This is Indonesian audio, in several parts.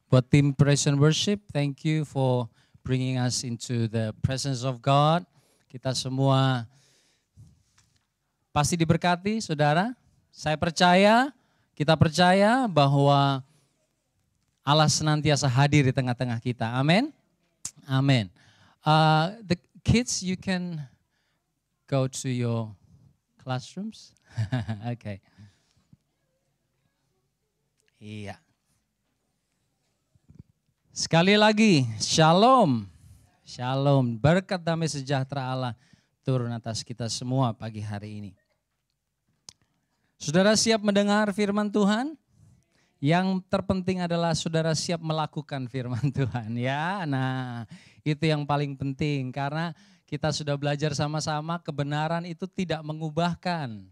Buat tim Praise and Worship, thank you for bringing us into the presence of God. Kita semua pasti diberkati, saudara. Saya percaya, kita percaya bahwa Allah senantiasa hadir di tengah-tengah kita. Amin. Amin. The kids, you can go to your classrooms. Okay. Iya. Sekali lagi, shalom. Shalom, berkat damai sejahtera Allah turun atas kita semua pagi hari ini. Saudara siap mendengar firman Tuhan? Yang terpenting adalah saudara siap melakukan firman Tuhan ya. Nah, itu yang paling penting karena kita sudah belajar sama-sama kebenaran itu tidak mengubahkan.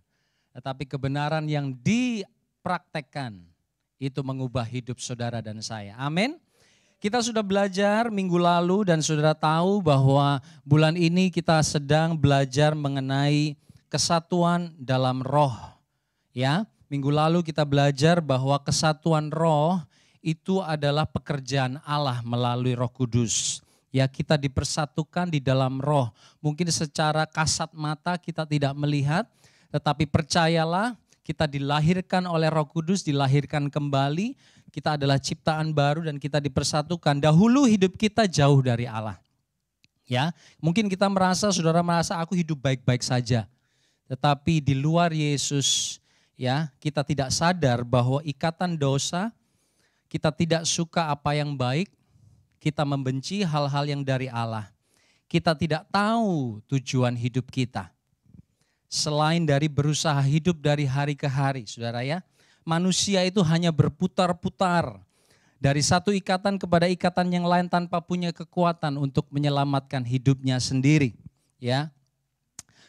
Tetapi kebenaran yang dipraktekkan itu mengubah hidup saudara dan saya. Amin. Kita sudah belajar minggu lalu dan saudara tahu bahwa bulan ini kita sedang belajar mengenai kesatuan dalam roh. Ya, minggu lalu kita belajar bahwa kesatuan roh itu adalah pekerjaan Allah melalui Roh Kudus. Ya, kita dipersatukan di dalam roh. Mungkin secara kasat mata kita tidak melihat, tetapi percayalah kita dilahirkan oleh Roh Kudus, dilahirkan kembali. Kita adalah ciptaan baru dan kita dipersatukan. Dahulu hidup kita jauh dari Allah. Ya, mungkin kita merasa, saudara merasa aku hidup baik-baik saja. Tetapi di luar Yesus, ya, kita tidak sadar bahwa ikatan dosa, kita tidak suka apa yang baik, kita membenci hal-hal yang dari Allah. Kita tidak tahu tujuan hidup kita. Selain dari berusaha hidup dari hari ke hari, saudara ya. Manusia itu hanya berputar-putar dari satu ikatan kepada ikatan yang lain tanpa punya kekuatan untuk menyelamatkan hidupnya sendiri, ya.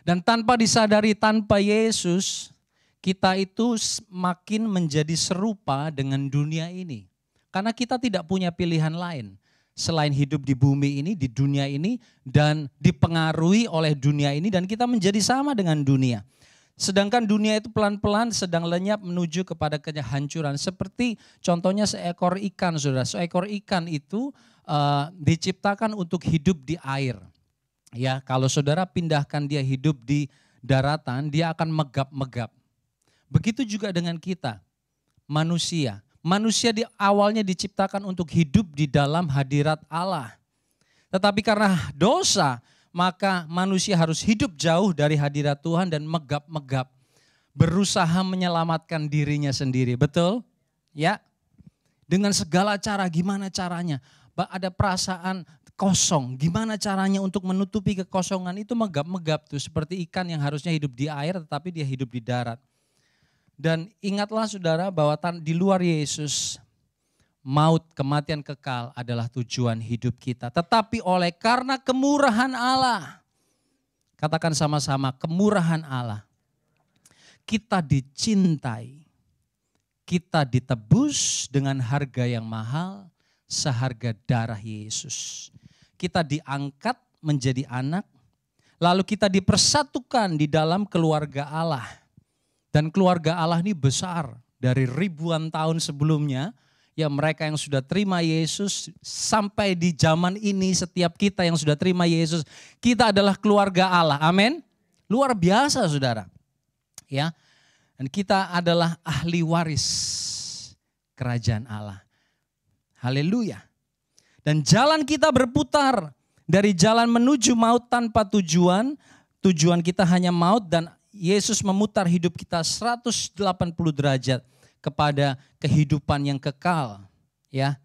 Dan tanpa disadari, tanpa Yesus, kita itu makin menjadi serupa dengan dunia ini. Karena kita tidak punya pilihan lain selain hidup di bumi ini, di dunia ini, dan dipengaruhi oleh dunia ini, dan kita menjadi sama dengan dunia. Sedangkan dunia itu pelan-pelan sedang lenyap menuju kepada kehancuran. Seperti contohnya seekor ikan, saudara. Seekor ikan itu diciptakan untuk hidup di air. Ya, kalau saudara pindahkan dia hidup di daratan, dia akan megap-megap. Begitu juga dengan kita, manusia. Manusia awalnya diciptakan untuk hidup di dalam hadirat Allah. Tetapi karena dosa, maka manusia harus hidup jauh dari hadirat Tuhan dan megap-megap. Berusaha menyelamatkan dirinya sendiri, betul? Ya, dengan segala cara, gimana caranya? Ada perasaan kosong, gimana caranya untuk menutupi kekosongan itu megap-megap tuh. Seperti ikan yang harusnya hidup di air tetapi dia hidup di darat. Dan ingatlah saudara bahwa di luar Yesus, maut, kematian kekal adalah tujuan hidup kita. Tetapi karena kemurahan Allah, katakan sama-sama kemurahan Allah, kita dicintai, kita ditebus dengan harga yang mahal, seharga darah Yesus. Kita diangkat menjadi anak, lalu kita dipersatukan di dalam keluarga Allah. Dan keluarga Allah ini besar dari ribuan tahun sebelumnya. Ya, mereka yang sudah terima Yesus sampai di zaman ini, setiap kita yang sudah terima Yesus, kita adalah keluarga Allah. Amin. Luar biasa, saudara. Ya. Dan kita adalah ahli waris kerajaan Allah. Haleluya. Dan jalan kita berputar dari jalan menuju maut tanpa tujuan. Tujuan kita hanya maut, dan Yesus memutar hidup kita 180 derajat kepada kehidupan yang kekal, ya.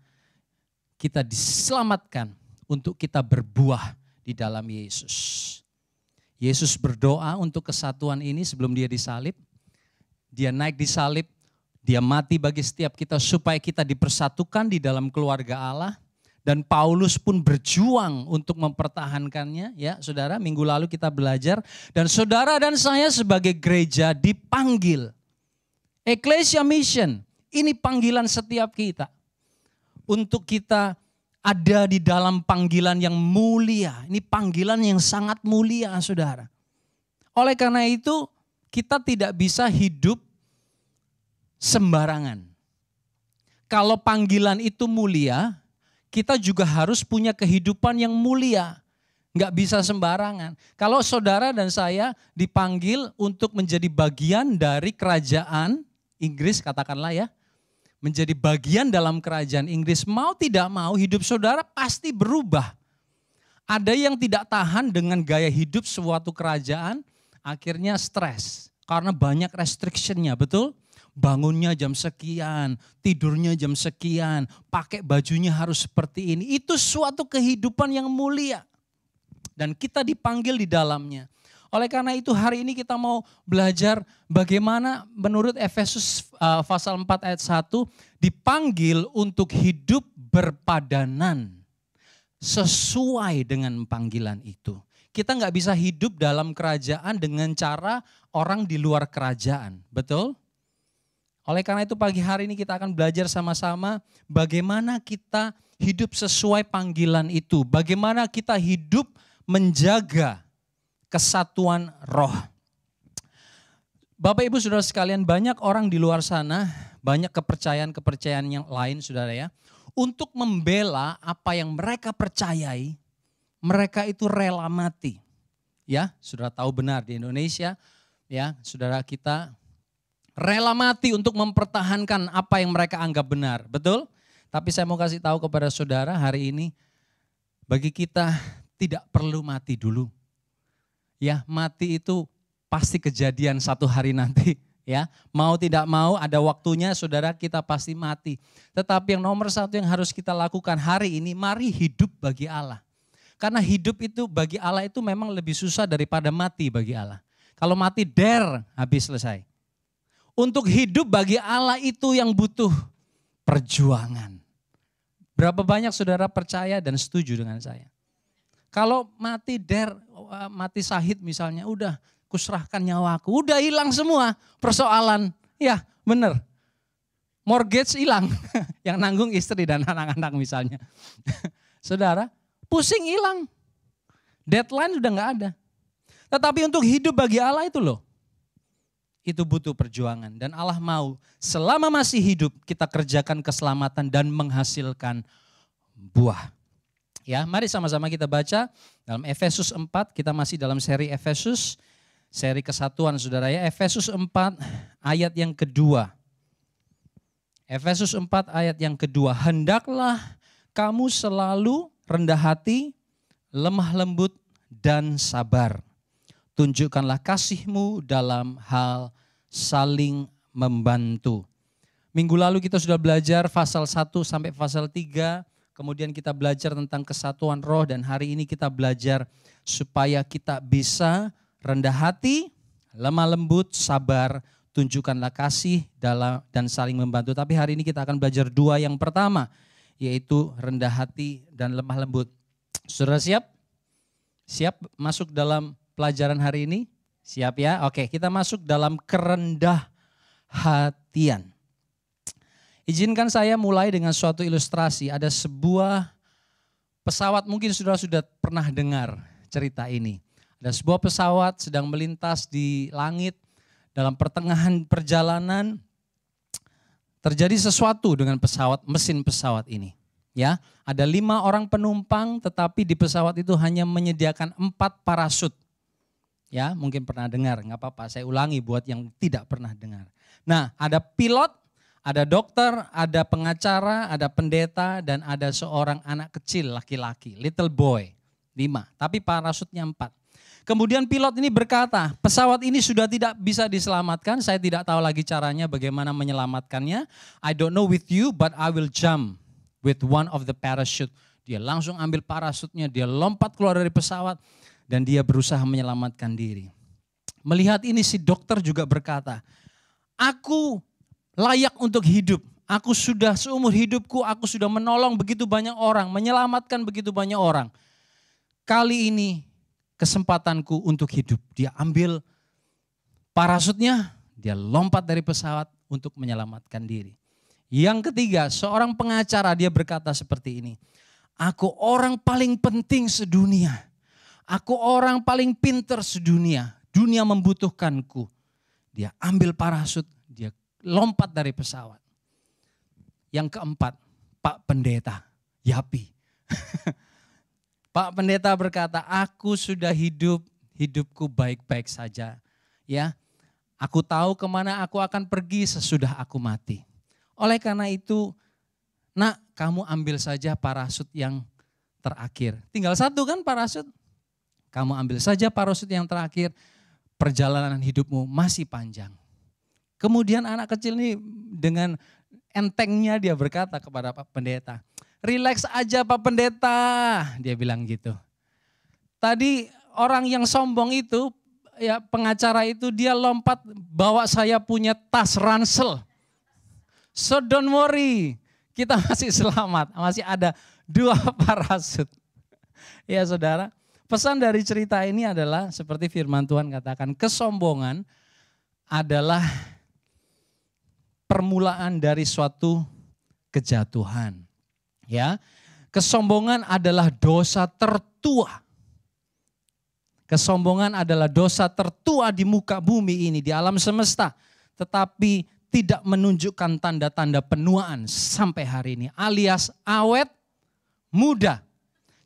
Kita diselamatkan untuk kita berbuah di dalam Yesus. Yesus berdoa untuk kesatuan ini sebelum dia disalib. Dia naik di salib, dia mati bagi setiap kita supaya kita dipersatukan di dalam keluarga Allah. Dan Paulus pun berjuang untuk mempertahankannya, ya saudara. Minggu lalu kita belajar, dan saudara dan saya sebagai gereja dipanggil. Ecclesia Mission, ini panggilan setiap kita. Untuk kita ada di dalam panggilan yang mulia. Ini panggilan yang sangat mulia, saudara. Oleh karena itu, kita tidak bisa hidup sembarangan. kalau panggilan itu mulia, kita juga harus punya kehidupan yang mulia. Nggak bisa sembarangan. Kalau saudara dan saya dipanggil untuk menjadi bagian dari kerajaan Inggris, katakanlah ya. Menjadi bagian dalam kerajaan Inggris, mau tidak mau hidup saudara pasti berubah. Ada yang tidak tahan dengan gaya hidup suatu kerajaan, akhirnya stres. Karena banyak restrictionnya, betul? Bangunnya jam sekian, tidurnya jam sekian, pakai bajunya harus seperti ini. Itu suatu kehidupan yang mulia. Dan kita dipanggil di dalamnya. Oleh karena itu hari ini kita mau belajar bagaimana menurut Efesus pasal 4 ayat 1 dipanggil untuk hidup berpadanan sesuai dengan panggilan itu. Kita nggak bisa hidup dalam kerajaan dengan cara orang di luar kerajaan, betul? Oleh karena itu pagi hari ini kita akan belajar sama-sama bagaimana kita hidup sesuai panggilan itu. Bagaimana kita hidup menjaga kesatuan roh. Bapak Ibu Saudara sekalian, banyak orang di luar sana, banyak kepercayaan-kepercayaan yang lain saudara ya. Untuk membela apa yang mereka percayai, mereka itu rela mati. Ya, saudara tahu benar di Indonesia, ya saudara kita rela mati untuk mempertahankan apa yang mereka anggap benar, betul? Tapi saya mau kasih tahu kepada saudara hari ini, bagi kita tidak perlu mati dulu. Ya, mati itu pasti kejadian satu hari nanti. Ya, mau tidak mau ada waktunya saudara kita pasti mati. Tetapi yang nomor satu yang harus kita lakukan hari ini, mari hidup bagi Allah. Karena hidup itu bagi Allah itu memang lebih susah daripada mati bagi Allah. Kalau mati habis selesai. Untuk hidup bagi Allah itu yang butuh perjuangan. Berapa banyak saudara percaya dan setuju dengan saya? Kalau mati mati syahid misalnya, udah kuserahkan nyawaku, udah hilang semua persoalan. Ya benar, mortgage hilang, yang nanggung istri dan anak-anak misalnya. Saudara, pusing hilang, deadline udah gak ada. Tetapi untuk hidup bagi Allah itu loh, itu butuh perjuangan. Dan Allah mau selama masih hidup kita kerjakan keselamatan dan menghasilkan buah. Ya, mari sama-sama kita baca dalam Efesus 4, kita masih dalam seri Efesus, seri kesatuan saudara ya. Efesus 4 ayat yang kedua. Efesus 4 ayat yang kedua. Hendaklah kamu selalu rendah hati, lemah lembut dan sabar. Tunjukkanlah kasihmu dalam hal saling membantu. Minggu lalu kita sudah belajar pasal 1 sampai pasal 3. Kemudian kita belajar tentang kesatuan roh dan hari ini kita belajar supaya kita bisa rendah hati, lemah lembut, sabar, tunjukkanlah kasih dan saling membantu. Tapi hari ini kita akan belajar dua yang pertama, yaitu rendah hati dan lemah lembut. Saudara siap? Siap masuk dalam pelajaran hari ini? Siap ya? Oke, kita masuk dalam kerendah hatian. Izinkan saya mulai dengan suatu ilustrasi. Ada sebuah pesawat, mungkin saudara sudah pernah dengar cerita ini. Ada sebuah pesawat sedang melintas di langit, dalam pertengahan perjalanan terjadi sesuatu dengan mesin pesawat ini. Ya, ada 5 orang penumpang, tetapi di pesawat itu hanya menyediakan 4 parasut. Ya, mungkin pernah dengar, nggak apa-apa. Saya ulangi buat yang tidak pernah dengar. Nah, ada pilot, ada dokter, ada pengacara, ada pendeta, dan ada seorang anak kecil laki-laki, little boy, 5. Tapi parasutnya 4. Kemudian pilot ini berkata, pesawat ini sudah tidak bisa diselamatkan, saya tidak tahu lagi caranya bagaimana menyelamatkannya. I don't know with you, but I will jump with one of the parachute. Dia langsung ambil parasutnya, dia lompat keluar dari pesawat, dan dia berusaha menyelamatkan diri. Melihat ini si dokter juga berkata, aku layak untuk hidup. Aku sudah seumur hidupku, aku sudah menolong begitu banyak orang, menyelamatkan begitu banyak orang. Kali ini kesempatanku untuk hidup. Dia ambil parasutnya, dia lompat dari pesawat untuk menyelamatkan diri. Yang ketiga, seorang pengacara dia berkata seperti ini. Aku orang paling penting sedunia. Aku orang paling pintar sedunia. Dunia membutuhkanku. Dia ambil parasut, dia lompat dari pesawat. Yang keempat, Pak Pendeta, Yapi. Pak Pendeta berkata, aku sudah hidupku baik-baik saja. Ya, aku tahu kemana aku akan pergi sesudah aku mati. Oleh karena itu, nak, kamu ambil saja parasut yang terakhir. Tinggal satu kan parasut? Kamu ambil saja parasut yang terakhir, perjalanan hidupmu masih panjang. Kemudian anak kecil ini dengan entengnya dia berkata kepada Pak Pendeta, "Relax aja Pak Pendeta," dia bilang gitu. Tadi orang yang sombong itu, ya pengacara itu, dia lompat bawa saya punya tas ransel. So don't worry, kita masih selamat, masih ada 2 parasut. Ya saudara, pesan dari cerita ini adalah seperti firman Tuhan katakan, kesombongan adalah permulaan dari suatu kejatuhan. Ya, kesombongan adalah dosa tertua. Kesombongan adalah dosa tertua di muka bumi ini, di alam semesta. Tetapi tidak menunjukkan tanda-tanda penuaan sampai hari ini. Alias awet muda.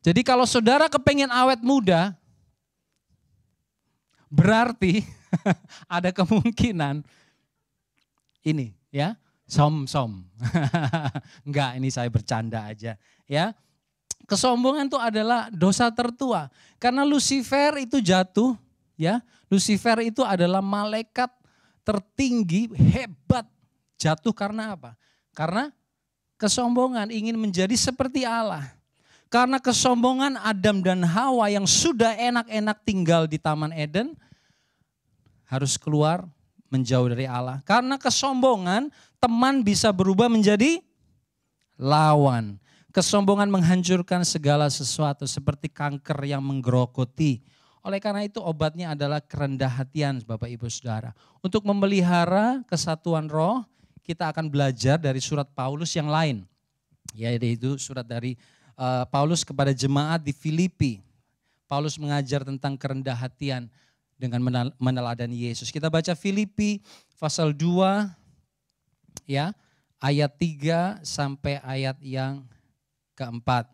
Jadi kalau saudara kepengen awet muda, berarti ada kemungkinan ini ya, som-som. Enggak, ini saya bercanda aja ya. Kesombongan itu adalah dosa tertua. Karena Lucifer itu jatuh ya. Lucifer itu adalah malaikat tertinggi, hebat. Jatuh karena apa? Karena kesombongan, ingin menjadi seperti Allah. Karena kesombongan Adam dan Hawa yang sudah enak-enak tinggal di Taman Eden harus keluar menjauh dari Allah. Karena kesombongan teman bisa berubah menjadi lawan. Kesombongan menghancurkan segala sesuatu seperti kanker yang menggerogoti. Oleh karena itu obatnya adalah kerendah hatian Bapak Ibu Saudara. Untuk memelihara kesatuan roh kita akan belajar dari surat Paulus yang lain. Yaitu surat dari Paulus kepada jemaat di Filipi. Paulus mengajar tentang kerendah hatian dengan meneladani Yesus. Kita baca Filipi pasal 2 ya, ayat 3 sampai ayat yang keempat.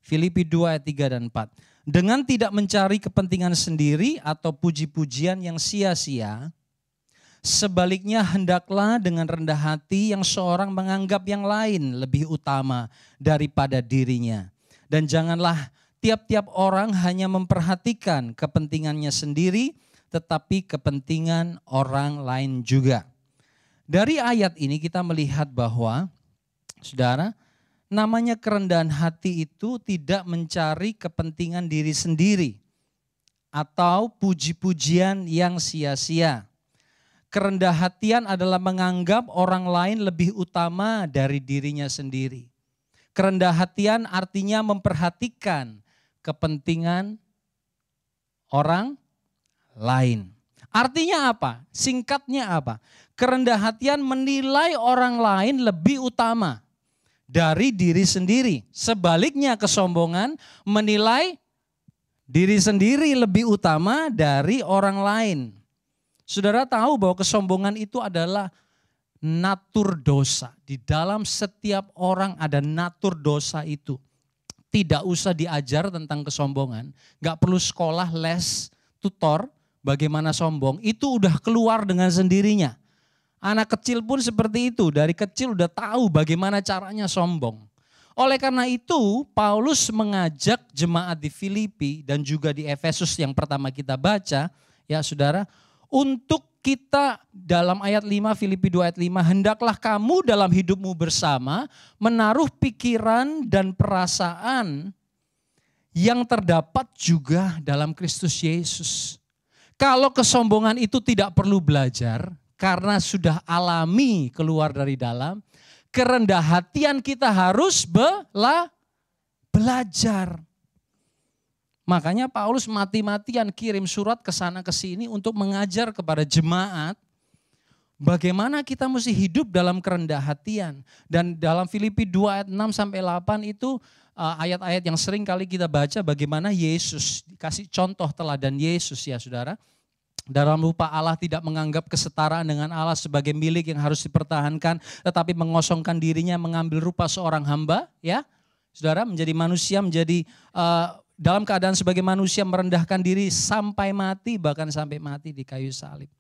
Filipi 2 ayat 3 dan 4. Dengan tidak mencari kepentingan sendiri atau puji-pujian yang sia-sia, sebaliknya hendaklah dengan rendah hati yang seorang menganggap yang lain lebih utama daripada dirinya. Dan janganlah tiap-tiap orang hanya memperhatikan kepentingannya sendiri, tetapi kepentingan orang lain juga. Dari ayat ini kita melihat bahwa, saudara, namanya kerendahan hati itu tidak mencari kepentingan diri sendiri atau puji-pujian yang sia-sia. Kerendah hatian adalah menganggap orang lain lebih utama dari dirinya sendiri. Kerendah hatian artinya memperhatikan kepentingan orang lain. Artinya apa? Singkatnya apa? Kerendah hatian menilai orang lain lebih utama dari diri sendiri. Sebaliknya kesombongan menilai diri sendiri lebih utama dari orang lain. Saudara tahu bahwa kesombongan itu adalah natur dosa. Di dalam setiap orang ada natur dosa itu. Tidak usah diajar tentang kesombongan. Gak perlu sekolah, les, tutor bagaimana sombong. Itu udah keluar dengan sendirinya. Anak kecil pun seperti itu, dari kecil udah tahu bagaimana caranya sombong. Oleh karena itu, Paulus mengajak jemaat di Filipi dan juga di Efesus yang pertama kita baca, ya saudara, untuk kita dalam ayat 5, Filipi 2 ayat 5, hendaklah kamu dalam hidupmu bersama menaruh pikiran dan perasaan yang terdapat juga dalam Kristus Yesus. Kalau kesombongan itu tidak perlu belajar, karena sudah alami keluar dari dalam, kerendah hatian kita harus belajar. Makanya Paulus mati-matian kirim surat ke sana ke sini untuk mengajar kepada jemaat bagaimana kita mesti hidup dalam kerendah hatian. Dan dalam Filipi 2 ayat 6 sampai 8 itu ayat-ayat yang sering kali kita baca bagaimana Yesus, dikasih contoh teladan Yesus ya saudara. Dalam rupa Allah tidak menganggap kesetaraan dengan Allah sebagai milik yang harus dipertahankan, tetapi mengosongkan dirinya, mengambil rupa seorang hamba, ya. Saudara, menjadi manusia, dalam keadaan sebagai manusia merendahkan diri sampai mati, bahkan sampai mati di kayu salib.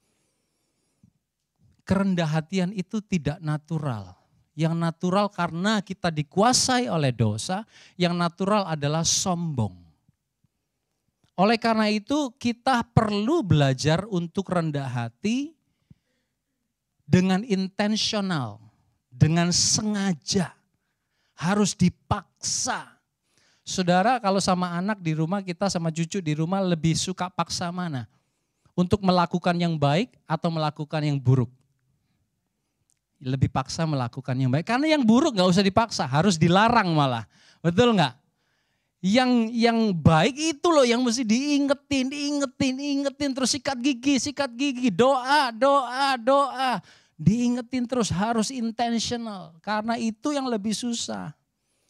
Kerendah hatian itu tidak natural. Yang natural karena kita dikuasai oleh dosa, yang natural adalah sombong. Oleh karena itu kita perlu belajar untuk rendah hati dengan intensional, dengan sengaja, harus dipaksa. Saudara, kalau sama anak di rumah, kita sama cucu di rumah lebih suka paksa mana? Untuk melakukan yang baik atau melakukan yang buruk? Lebih paksa melakukan yang baik, karena yang buruk gak usah dipaksa, harus dilarang malah. Betul gak? Yang baik itu loh yang mesti diingetin, terus sikat gigi, doa. Diingetin terus, harus intentional, karena itu yang lebih susah.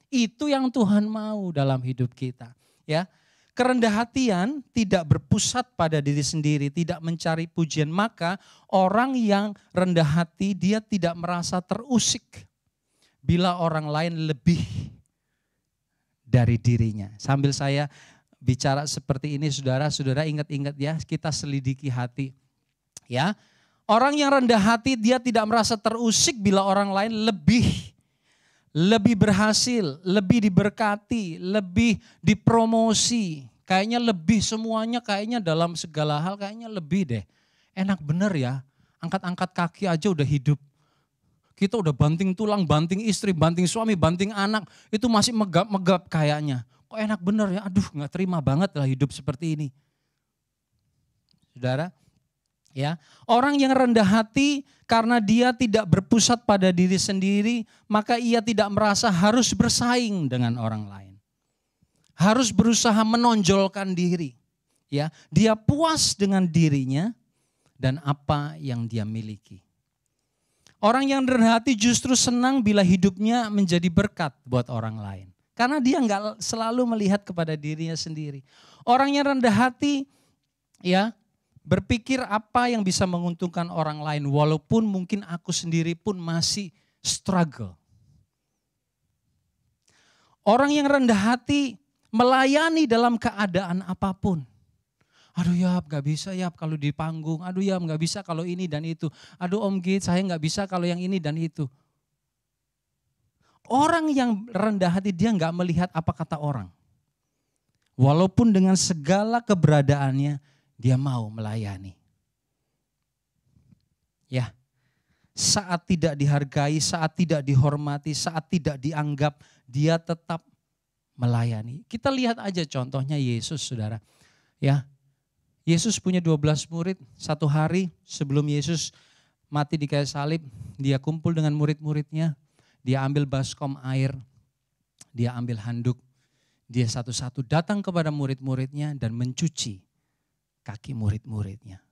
Itu yang Tuhan mau dalam hidup kita, ya. Kerendah hatian tidak berpusat pada diri sendiri, tidak mencari pujian, maka orang yang rendah hati dia tidak merasa terusik bila orang lain lebih dari dirinya. Sambil saya bicara seperti ini, saudara-saudara ingat-ingat ya, kita selidiki hati. Ya, orang yang rendah hati dia tidak merasa terusik bila orang lain lebih berhasil, lebih diberkati, lebih dipromosi. Kayaknya lebih semuanya, kayaknya dalam segala hal kayaknya lebih deh. Enak bener ya, angkat-angkat kaki aja udah hidup. Kita udah banting tulang, banting istri, banting suami, banting anak. Itu masih megap-megap kayaknya. Kok enak bener ya, aduh gak terima banget lah hidup seperti ini. Saudara, ya, orang yang rendah hati karena dia tidak berpusat pada diri sendiri, maka ia tidak merasa harus bersaing dengan orang lain. Harus berusaha menonjolkan diri. Ya, dia puas dengan dirinya dan apa yang dia miliki. Orang yang rendah hati justru senang bila hidupnya menjadi berkat buat orang lain. Karena dia nggak selalu melihat kepada dirinya sendiri. Orang yang rendah hati ya berpikir apa yang bisa menguntungkan orang lain. Walaupun mungkin aku sendiri pun masih struggle. Orang yang rendah hati melayani dalam keadaan apapun. Aduh Yap gak bisa Yap kalau di panggung, aduh Yap gak bisa kalau ini dan itu. Aduh Om Git saya gak bisa kalau yang ini dan itu. Orang yang rendah hati dia gak melihat apa kata orang. Walaupun dengan segala keberadaannya dia mau melayani. Ya, saat tidak dihargai, saat tidak dihormati, saat tidak dianggap, dia tetap melayani. Kita lihat aja contohnya Yesus saudara. Ya, Yesus punya 12 murid, satu hari sebelum Yesus mati di kayu salib, dia kumpul dengan murid-muridnya, dia ambil baskom air, dia ambil handuk, dia satu-satu datang kepada murid-muridnya dan mencuci kaki murid-muridnya.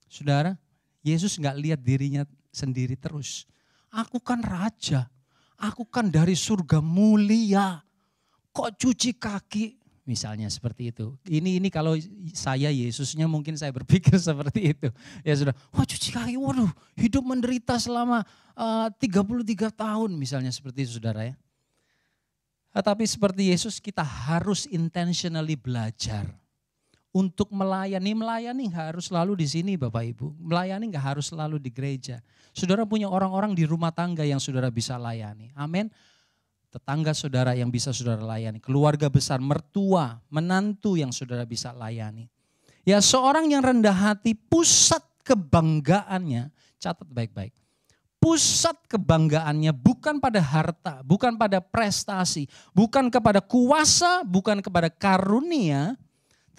Saudara, Yesus gak lihat dirinya sendiri terus. Aku kan raja, aku kan dari surga mulia, kok cuci kaki? Misalnya seperti itu. Ini kalau saya Yesusnya mungkin saya berpikir seperti itu. Ya sudah, wah cuci kaki, waduh hidup menderita selama 33 tahun misalnya seperti itu saudara ya. Tetapi seperti Yesus kita harus intentionally belajar untuk melayani. Melayani gak harus selalu di sini Bapak Ibu. Melayani gak harus selalu di gereja. Saudara punya orang-orang di rumah tangga yang saudara bisa layani. Amin. Tetangga saudara yang bisa saudara layani. Keluarga besar, mertua, menantu yang saudara bisa layani. Ya seorang yang rendah hati, pusat kebanggaannya, catat baik-baik. Pusat kebanggaannya bukan pada harta, bukan pada prestasi, bukan kepada kuasa, bukan kepada karunia.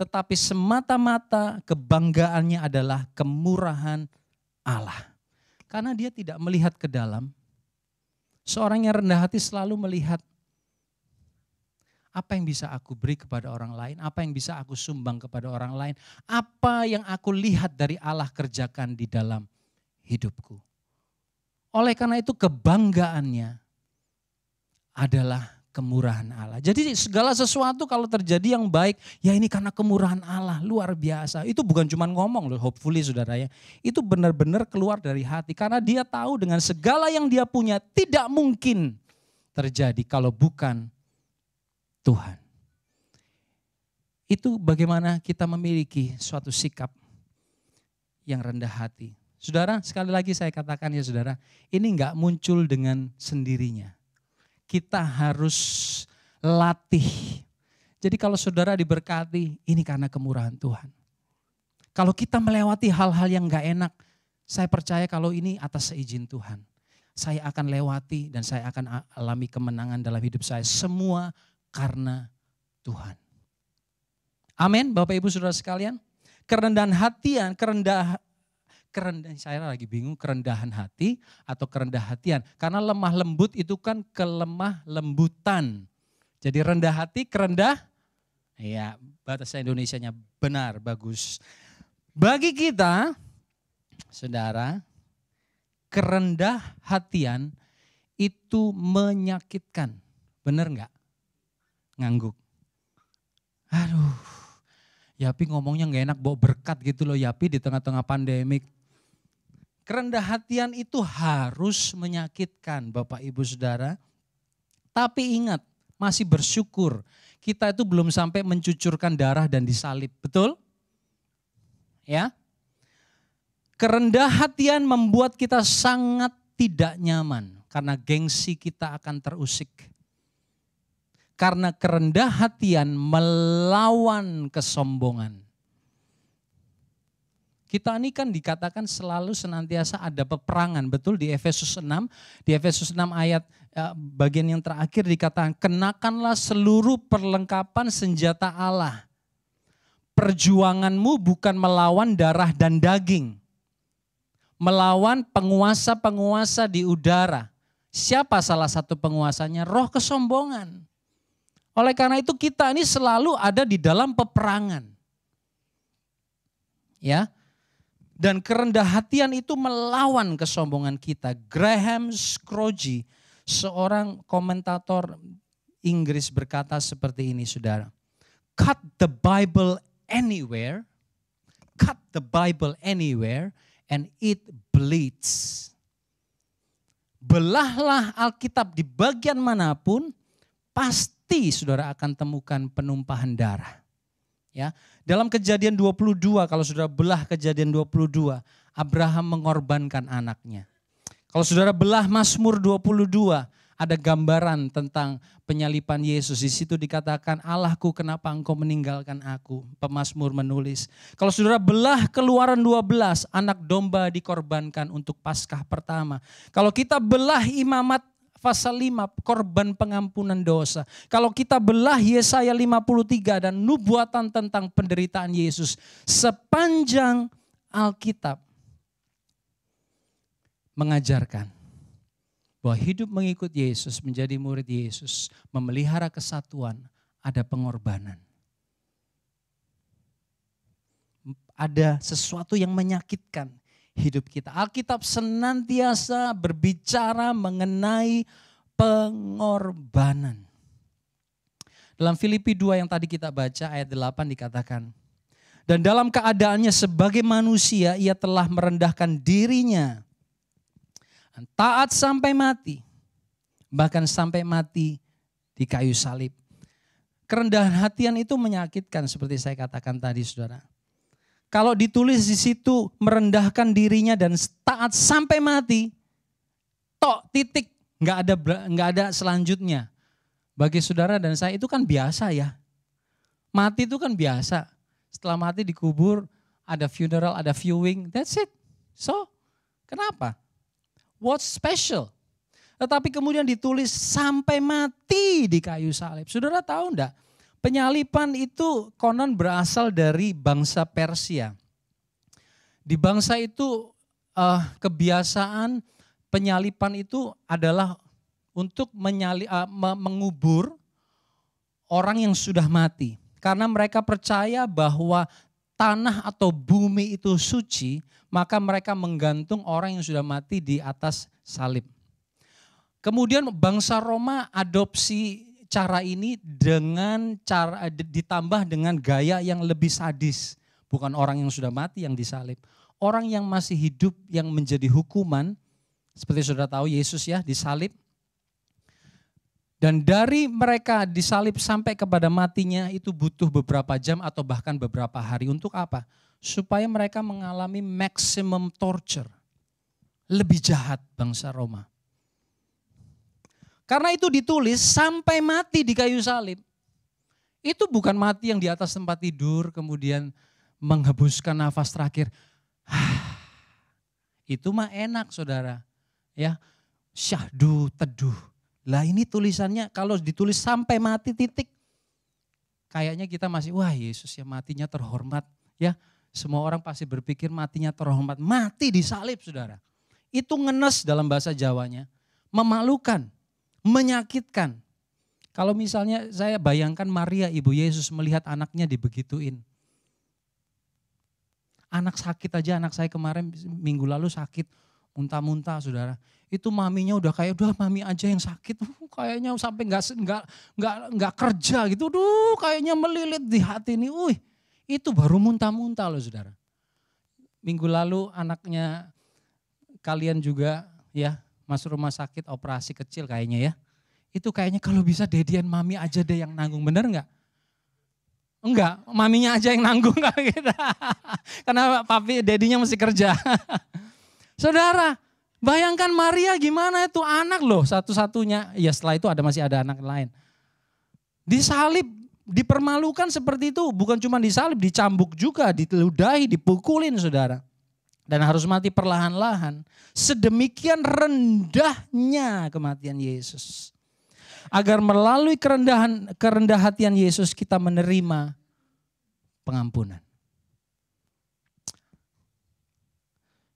Tetapi semata-mata kebanggaannya adalah kemurahan Allah. Karena dia tidak melihat ke dalam. Seorang yang rendah hati selalu melihat apa yang bisa aku beri kepada orang lain, apa yang bisa aku sumbang kepada orang lain, apa yang aku lihat dari Allah kerjakan di dalam hidupku. Oleh karena itu kebanggaannya adalah kemurahan Allah. Jadi segala sesuatu kalau terjadi yang baik, ya ini karena kemurahan Allah, luar biasa. Itu bukan cuma ngomong loh, hopefully saudara ya. Itu benar-benar keluar dari hati. Karena dia tahu dengan segala yang dia punya tidak mungkin terjadi kalau bukan Tuhan. Itu bagaimana kita memiliki suatu sikap yang rendah hati. Saudara, sekali lagi saya katakan ya saudara, ini enggak muncul dengan sendirinya. Kita harus latih. Jadi kalau saudara diberkati, ini karena kemurahan Tuhan. Kalau kita melewati hal-hal yang enggak enak, saya percaya kalau ini atas seizin Tuhan. Saya akan lewati dan saya akan alami kemenangan dalam hidup saya. Semua karena Tuhan. Amin, Bapak Ibu Saudara sekalian. Kerendahan hatian, saya lagi bingung kerendahan hati atau kerendah hatian. Karena lemah lembut itu kan kelemah lembutan. Jadi rendah hati, kerendah, ya bahasa Indonesianya benar, bagus. Bagi kita, saudara, kerendah hatian itu menyakitkan. Benar enggak? Ngangguk. Aduh, Yapi ngomongnya gak enak, bawa berkat gitu loh Yapi di tengah-tengah pandemik. Kerendah hatian itu harus menyakitkan Bapak Ibu Saudara. Tapi ingat, masih bersyukur. Kita itu belum sampai mencucurkan darah dan disalib, betul? Ya. Kerendah hatian membuat kita sangat tidak nyaman. Karena gengsi kita akan terusik. Karena kerendah hatian melawan kesombongan. Kita ini kan dikatakan selalu senantiasa ada peperangan. Betul di Efesus 6. Di Efesus 6 ayat bagian yang terakhir dikatakan, kenakanlah seluruh perlengkapan senjata Allah. Perjuanganmu bukan melawan darah dan daging. Melawan penguasa-penguasa di udara. Siapa salah satu penguasanya? Roh kesombongan. Oleh karena itu kita ini selalu ada di dalam peperangan. Ya. Dan kerendah hatian itu melawan kesombongan kita. Graham Scroggie, seorang komentator Inggris berkata seperti ini saudara. Cut the Bible anywhere and it bleeds. Belahlah Alkitab di bagian manapun, pasti saudara akan temukan penumpahan darah. Ya, dalam Kejadian 22, kalau saudara belah Kejadian 22, Abraham mengorbankan anaknya. Kalau saudara belah Mazmur 22, ada gambaran tentang penyalipan Yesus. Di situ dikatakan, Allahku kenapa engkau meninggalkan aku? Pemazmur menulis. Kalau saudara belah Keluaran 12, anak domba dikorbankan untuk Paskah pertama. Kalau kita belah Imamat pasal 5, korban pengampunan dosa. Kalau kita belah Yesaya 53 dan nubuatan tentang penderitaan Yesus. Sepanjang Alkitab mengajarkan bahwa hidup mengikut Yesus, menjadi murid Yesus, memelihara kesatuan, ada pengorbanan. Ada sesuatu yang menyakitkan hidup kita. Alkitab senantiasa berbicara mengenai pengorbanan. Dalam Filipi 2 yang tadi kita baca ayat 8 dikatakan, dan dalam keadaannya sebagai manusia ia telah merendahkan dirinya, taat sampai mati, bahkan sampai mati di kayu salib. Kerendahan hatian itu menyakitkan seperti saya katakan tadi saudara. Kalau ditulis di situ merendahkan dirinya dan taat sampai mati, tok titik, nggak ada selanjutnya. Bagi saudara dan saya itu kan biasa ya. Mati itu kan biasa. Setelah mati dikubur, ada funeral, ada viewing, that's it. So, kenapa? What's special? Tetapi kemudian ditulis sampai mati di kayu salib. Saudara tahu enggak? Penyalipan itu konon berasal dari bangsa Persia. Di bangsa itu kebiasaan penyalipan itu adalah untuk mengubur orang yang sudah mati. Karena mereka percaya bahwa tanah atau bumi itu suci, maka mereka menggantung orang yang sudah mati di atas salib. Kemudian bangsa Roma adopsi cara ini dengan cara ditambah dengan gaya yang lebih sadis. Bukan orang yang sudah mati yang disalib. Orang yang masih hidup yang menjadi hukuman. Seperti saudara tahu Yesus ya disalib. Dan dari mereka disalib sampai kepada matinya itu butuh beberapa jam atau bahkan beberapa hari. Untuk apa? Supaya mereka mengalami maximum torture. Lebih jahat bangsa Roma. Karena itu ditulis sampai mati di kayu salib. Itu bukan mati yang di atas tempat tidur kemudian menghembuskan nafas terakhir. Itu mah enak saudara. Ya, syahdu teduh. Lah ini tulisannya kalau ditulis sampai mati titik. Kayaknya kita masih wah Yesus ya matinya terhormat. Ya, semua orang pasti berpikir matinya terhormat. Mati di salib saudara. Itu ngenes dalam bahasa Jawanya. Memalukan. Menyakitkan. Kalau misalnya saya bayangkan Maria ibu Yesus melihat anaknya dibegituin. Anak sakit aja, anak saya kemarin minggu lalu sakit, muntah-muntah saudara. Itu maminya udah kayak udah mami aja yang sakit, kayaknya sampai nggak kerja gitu. Kayaknya melilit di hati ini. Itu baru muntah-muntah loh saudara. Minggu lalu anaknya kalian juga ya masuk rumah sakit operasi kecil kayaknya ya. Itu kayaknya kalau bisa dedian mami aja deh yang nanggung, bener nggak? Enggak, maminya aja yang nanggung kalau gitu. Karena papi, dedinya mesti kerja. Saudara, bayangkan Maria gimana itu anak loh satu-satunya. Ya setelah itu masih ada anak lain. Disalib, dipermalukan seperti itu. Bukan cuma disalib, dicambuk juga, diludahi, dipukulin saudara. Dan harus mati perlahan-lahan. Sedemikian rendahnya kematian Yesus. Agar melalui kerendah hatian Yesus kita menerima pengampunan.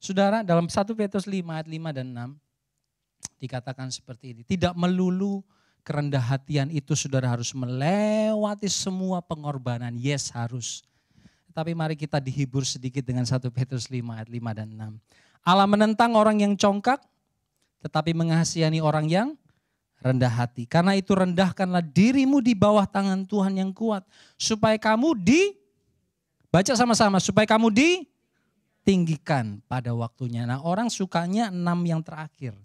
Saudara, dalam 1 Petrus 5 ayat 5 dan 6 dikatakan seperti ini. Tidak melulu kerendah hatian itu saudara harus melewati semua pengorbanan. Yes, harus. Tapi mari kita dihibur sedikit dengan 1 Petrus 5 ayat 5 dan 6. Allah menentang orang yang congkak, tetapi mengasihani orang yang rendah hati. Karena itu rendahkanlah dirimu di bawah tangan Tuhan yang kuat. Supaya kamu baca sama-sama, supaya kamu ditinggikan pada waktunya. Nah orang sukanya 6 yang terakhir.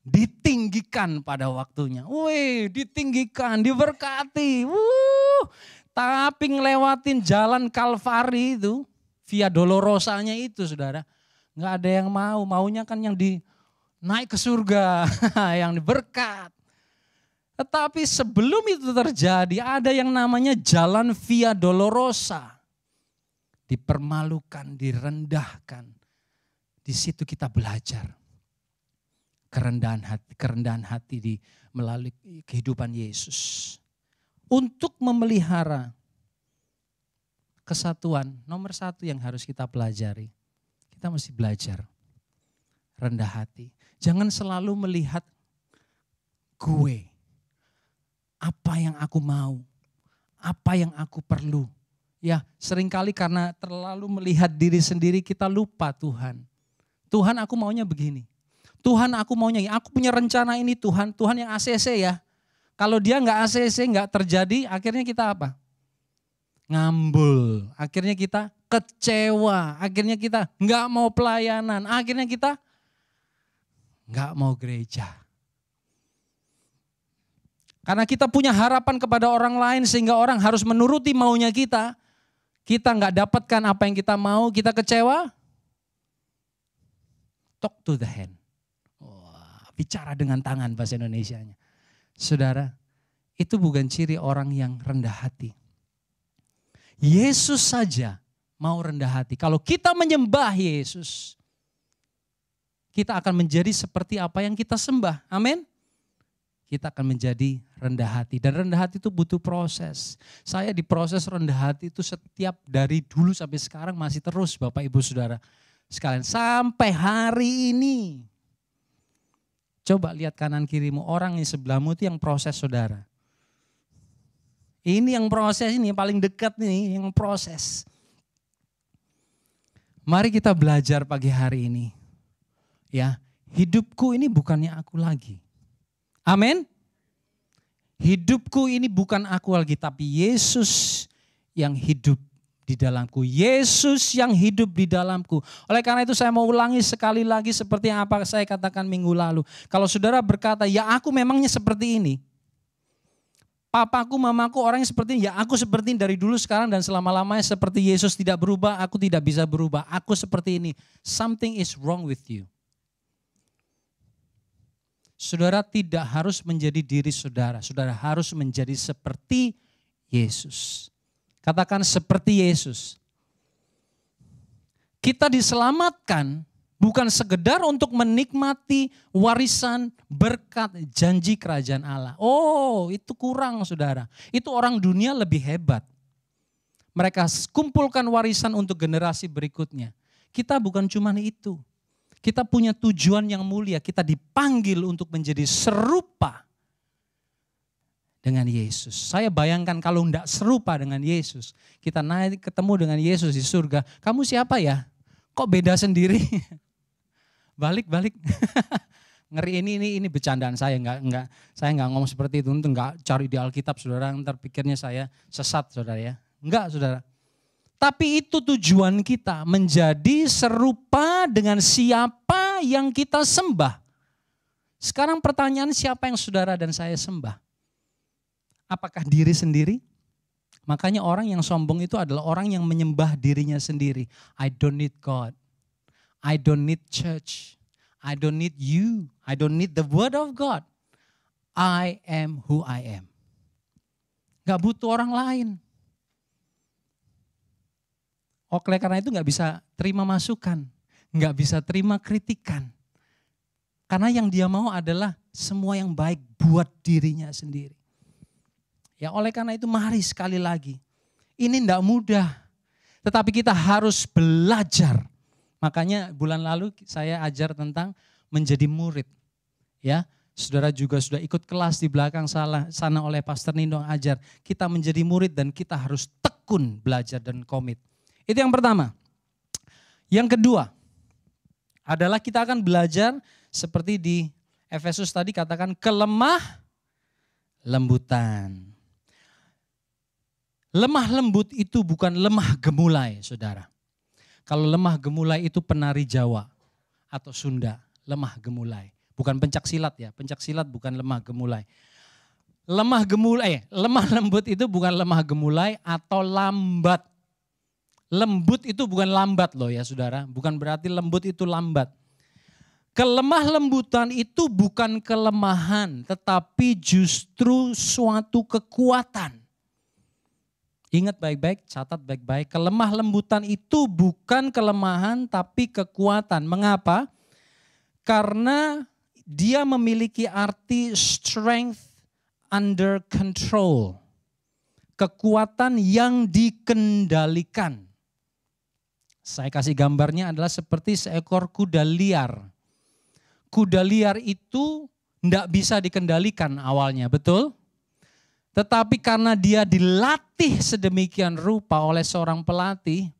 Ditinggikan pada waktunya. Ditinggikan, diberkati. Tapi ngelewatin jalan Kalvari itu, Via Dolorosanya itu saudara. Nggak ada yang maunya kan yang naik ke surga, yang berkat. Tetapi sebelum itu terjadi ada yang namanya jalan Via Dolorosa. Dipermalukan, direndahkan. Di situ kita belajar kerendahan hati melalui kehidupan Yesus. Untuk memelihara kesatuan, nomor 1 yang harus kita pelajari. Kita mesti belajar rendah hati. Jangan selalu melihat gue. Apa yang aku mau, apa yang aku perlu. Ya seringkali karena terlalu melihat diri sendiri kita lupa Tuhan. Tuhan aku maunya begini. Tuhan aku maunya, aku punya rencana ini Tuhan. Tuhan yang ACC ya. Kalau dia nggak ACC, nggak terjadi, akhirnya kita apa? Ngambul. Akhirnya kita kecewa. Akhirnya kita nggak mau pelayanan. Akhirnya kita nggak mau gereja. Karena kita punya harapan kepada orang lain sehingga orang harus menuruti maunya kita. Kita nggak dapatkan apa yang kita mau, kita kecewa. Talk to the hand. Bicara dengan tangan bahasa Indonesianya. Saudara, itu bukan ciri orang yang rendah hati. Yesus saja mau rendah hati. Kalau kita menyembah Yesus, kita akan menjadi seperti apa yang kita sembah. Amin. Kita akan menjadi rendah hati. Dan rendah hati itu butuh proses. Saya diproses rendah hati itu setiap dari dulu sampai sekarang masih terus Bapak Ibu Saudara sekalian. Sampai hari ini. Coba lihat kanan kirimu, orang di sebelahmu itu yang proses saudara. Ini yang proses, ini yang paling dekat nih, yang proses. Mari kita belajar pagi hari ini. Ya, hidupku ini bukannya aku lagi. Amin. Hidupku ini bukan aku lagi, tapi Yesus yang hidup di dalamku. Yesus yang hidup di dalamku. Oleh karena itu saya mau ulangi sekali lagi seperti yang apa saya katakan minggu lalu. Kalau saudara berkata, ya aku memangnya seperti ini. Papaku, mamaku orang yang seperti ini, ya aku seperti ini dari dulu sekarang dan selama-lamanya seperti Yesus tidak berubah, aku tidak bisa berubah. Aku seperti ini. Something is wrong with you. Saudara tidak harus menjadi diri saudara. Saudara harus menjadi seperti Yesus. Katakan seperti Yesus. Kita diselamatkan bukan sekedar untuk menikmati warisan berkat janji kerajaan Allah. Oh, itu kurang saudara. Itu orang dunia lebih hebat. Mereka kumpulkan warisan untuk generasi berikutnya. Kita bukan cuma itu. Kita punya tujuan yang mulia. Kita dipanggil untuk menjadi serupa dengan Yesus. Saya bayangkan kalau enggak serupa dengan Yesus. Kita naik ketemu dengan Yesus di surga. Kamu siapa ya? Kok beda sendiri? Balik. Ngeri ini bercandaan saya saya nggak ngomong seperti itu, nggak cari di Alkitab saudara, ntar pikirnya saya sesat saudara ya. Enggak saudara. Tapi itu tujuan kita, menjadi serupa dengan siapa yang kita sembah. Sekarang pertanyaan, siapa yang saudara dan saya sembah? Apakah diri sendiri? Makanya orang yang sombong itu adalah orang yang menyembah dirinya sendiri. I don't need God. I don't need church. I don't need you. I don't need the word of God. I am who I am. Gak butuh orang lain. Oleh karena itu gak bisa terima masukan. Gak bisa terima kritikan. Karena yang dia mau adalah semua yang baik buat dirinya sendiri. Ya oleh karena itu mari sekali lagi. Ini gak mudah. Tetapi kita harus belajar. Makanya bulan lalu saya ajar tentang menjadi murid. Ya, saudara juga sudah ikut kelas di belakang sana oleh Pastor Nino ajar. Kita menjadi murid dan kita harus tekun belajar dan komit. Itu yang pertama. Yang kedua adalah kita akan belajar seperti di Efesus tadi katakan kelemah lembutan. Lemah lembut itu bukan lemah gemulai, saudara. Kalau lemah gemulai itu penari Jawa atau Sunda, lemah gemulai. Bukan pencak silat ya, pencak silat bukan lemah gemulai. Lemah lembut itu bukan lemah gemulai atau lambat. Lembut itu bukan lambat loh ya saudara, bukan berarti lembut itu lambat. Kelemah lembutan itu bukan kelemahan, tetapi justru suatu kekuatan. Ingat baik-baik, catat baik-baik. Kelemah lembutan itu bukan kelemahan tapi kekuatan. Mengapa? Karena dia memiliki arti strength under control. Kekuatan yang dikendalikan. Saya kasih gambarnya adalah seperti seekor kuda liar. Kuda liar itu tidak bisa dikendalikan awalnya, betul? Tetapi karena dia dilatih sedemikian rupa oleh seorang pelatih,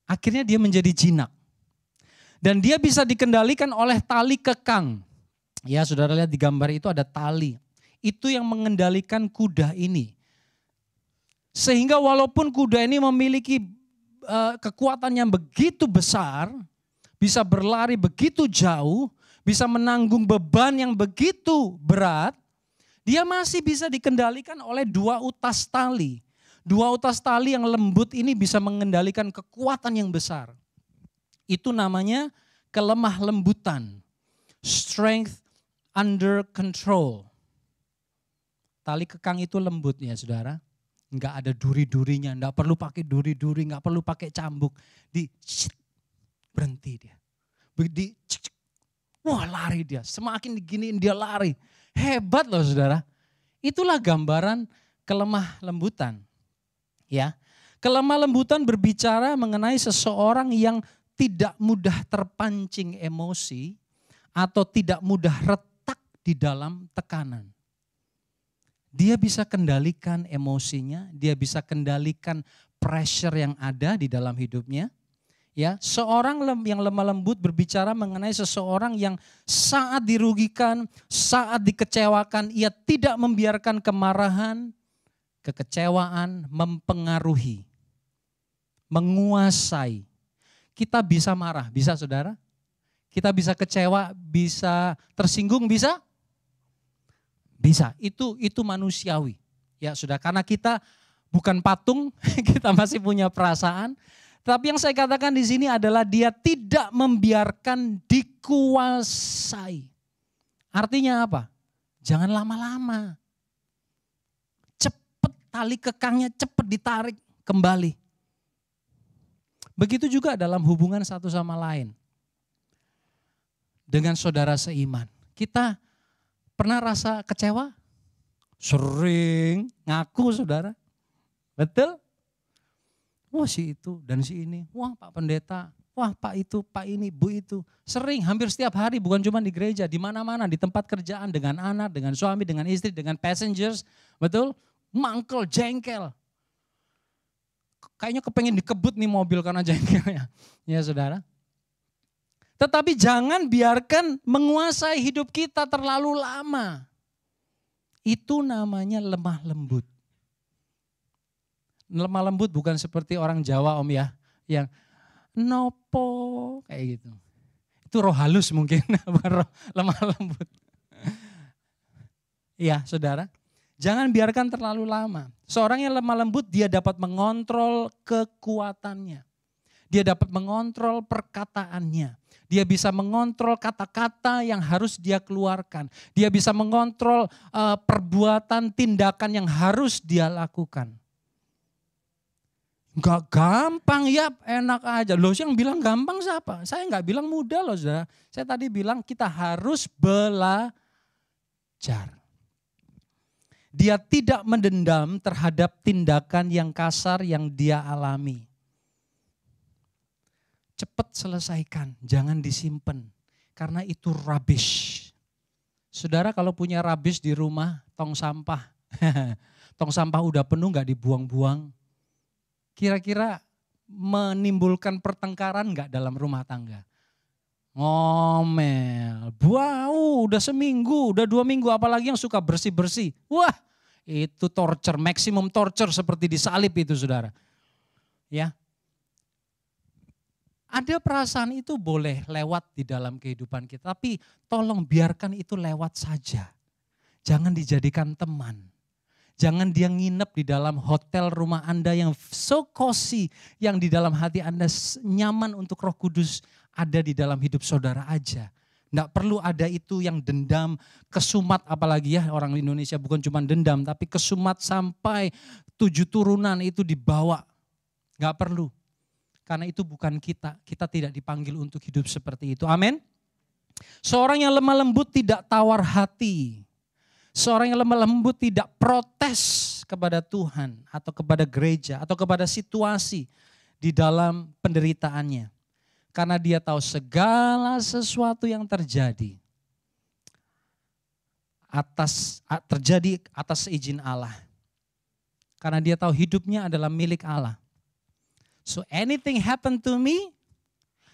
akhirnya dia menjadi jinak. Dan dia bisa dikendalikan oleh tali kekang. Ya saudara lihat di gambar itu ada tali. Itu yang mengendalikan kuda ini. Sehingga walaupun kuda ini memiliki kekuatan yang begitu besar, bisa berlari begitu jauh, bisa menanggung beban yang begitu berat, dia masih bisa dikendalikan oleh dua utas tali. Dua utas tali yang lembut ini bisa mengendalikan kekuatan yang besar. Itu namanya kelemah lembutan. Strength under control. Tali kekang itu lembut ya saudara. Enggak ada duri-durinya, enggak perlu pakai duri-duri, enggak perlu pakai cambuk. Berhenti dia. Wah lari dia, semakin diginiin dia lari. Hebat loh saudara. Itulah gambaran kelemah lembutan. Ya, kelemah lembutan berbicara mengenai seseorang yang tidak mudah terpancing emosi atau tidak mudah retak di dalam tekanan. Dia bisa kendalikan emosinya, dia bisa kendalikan pressure yang ada di dalam hidupnya. Ya, seorang yang lemah lembut berbicara mengenai seseorang yang saat dirugikan, saat dikecewakan, ia tidak membiarkan kemarahan, kekecewaan mempengaruhi, menguasai. Kita bisa marah, bisa saudara? Kita bisa kecewa, bisa tersinggung, bisa? Bisa, itu manusiawi. Ya sudah, karena kita bukan patung, kita masih punya perasaan. Tapi yang saya katakan di sini adalah dia tidak membiarkan dikuasai. Artinya apa? Jangan lama-lama. Cepat tali kekangnya, cepat ditarik kembali. Begitu juga dalam hubungan satu sama lain. Dengan saudara seiman. Kita pernah rasa kecewa? Sering ngaku saudara. Betul? Wah si itu dan si ini, wah Pak Pendeta, wah Pak itu, Pak ini, Bu itu. Sering, hampir setiap hari, bukan cuma di gereja, di mana-mana, di tempat kerjaan, dengan anak, dengan suami, dengan istri, dengan passengers. Betul? Mangkel, jengkel. Kayaknya kepengen dikebut nih mobil karena jengkelnya. Ya saudara. Tetapi jangan biarkan menguasai hidup kita terlalu lama. Itu namanya lemah lembut. Lemah lembut bukan seperti orang Jawa om ya, yang nopo kayak gitu. Itu roh halus mungkin, bukan roh lemah lembut. Iya saudara, jangan biarkan terlalu lama. Seorang yang lemah lembut dia dapat mengontrol kekuatannya. Dia dapat mengontrol perkataannya. Dia bisa mengontrol kata-kata yang harus dia keluarkan. Dia bisa mengontrol perbuatan, tindakan yang harus dia lakukan. Enggak gampang ya, enak aja. Loh yang bilang gampang siapa? Saya enggak bilang mudah loh saudara. Saya tadi bilang kita harus belajar. Dia tidak mendendam terhadap tindakan yang kasar yang dia alami. Cepat selesaikan, jangan disimpan. Karena itu rubbish. Saudara kalau punya rubbish di rumah, tong sampah. Tong sampah udah penuh gak dibuang-buang. Kira-kira menimbulkan pertengkaran enggak dalam rumah tangga? Ngomel, bau udah seminggu, udah 2 minggu, apalagi yang suka bersih-bersih. Wah itu torture, maksimum torture seperti disalib itu saudara. Ya. Ada perasaan itu boleh lewat di dalam kehidupan kita, tapi tolong biarkan itu lewat saja. Jangan dijadikan teman. Jangan dia nginep di dalam hotel rumah Anda yang so cozy, yang di dalam hati Anda nyaman untuk Roh Kudus ada di dalam hidup saudara aja. Nggak perlu ada itu yang dendam, kesumat apalagi ya orang Indonesia bukan cuma dendam tapi kesumat sampai 7 turunan itu dibawa. Nggak perlu. Karena itu bukan kita tidak dipanggil untuk hidup seperti itu. Amin. Seorang yang lemah lembut tidak tawar hati. Seorang yang lemah lembut tidak protes kepada Tuhan atau kepada gereja atau kepada situasi di dalam penderitaannya. Karena dia tahu segala sesuatu yang terjadi atas izin Allah. Karena dia tahu hidupnya adalah milik Allah. So anything happen to me,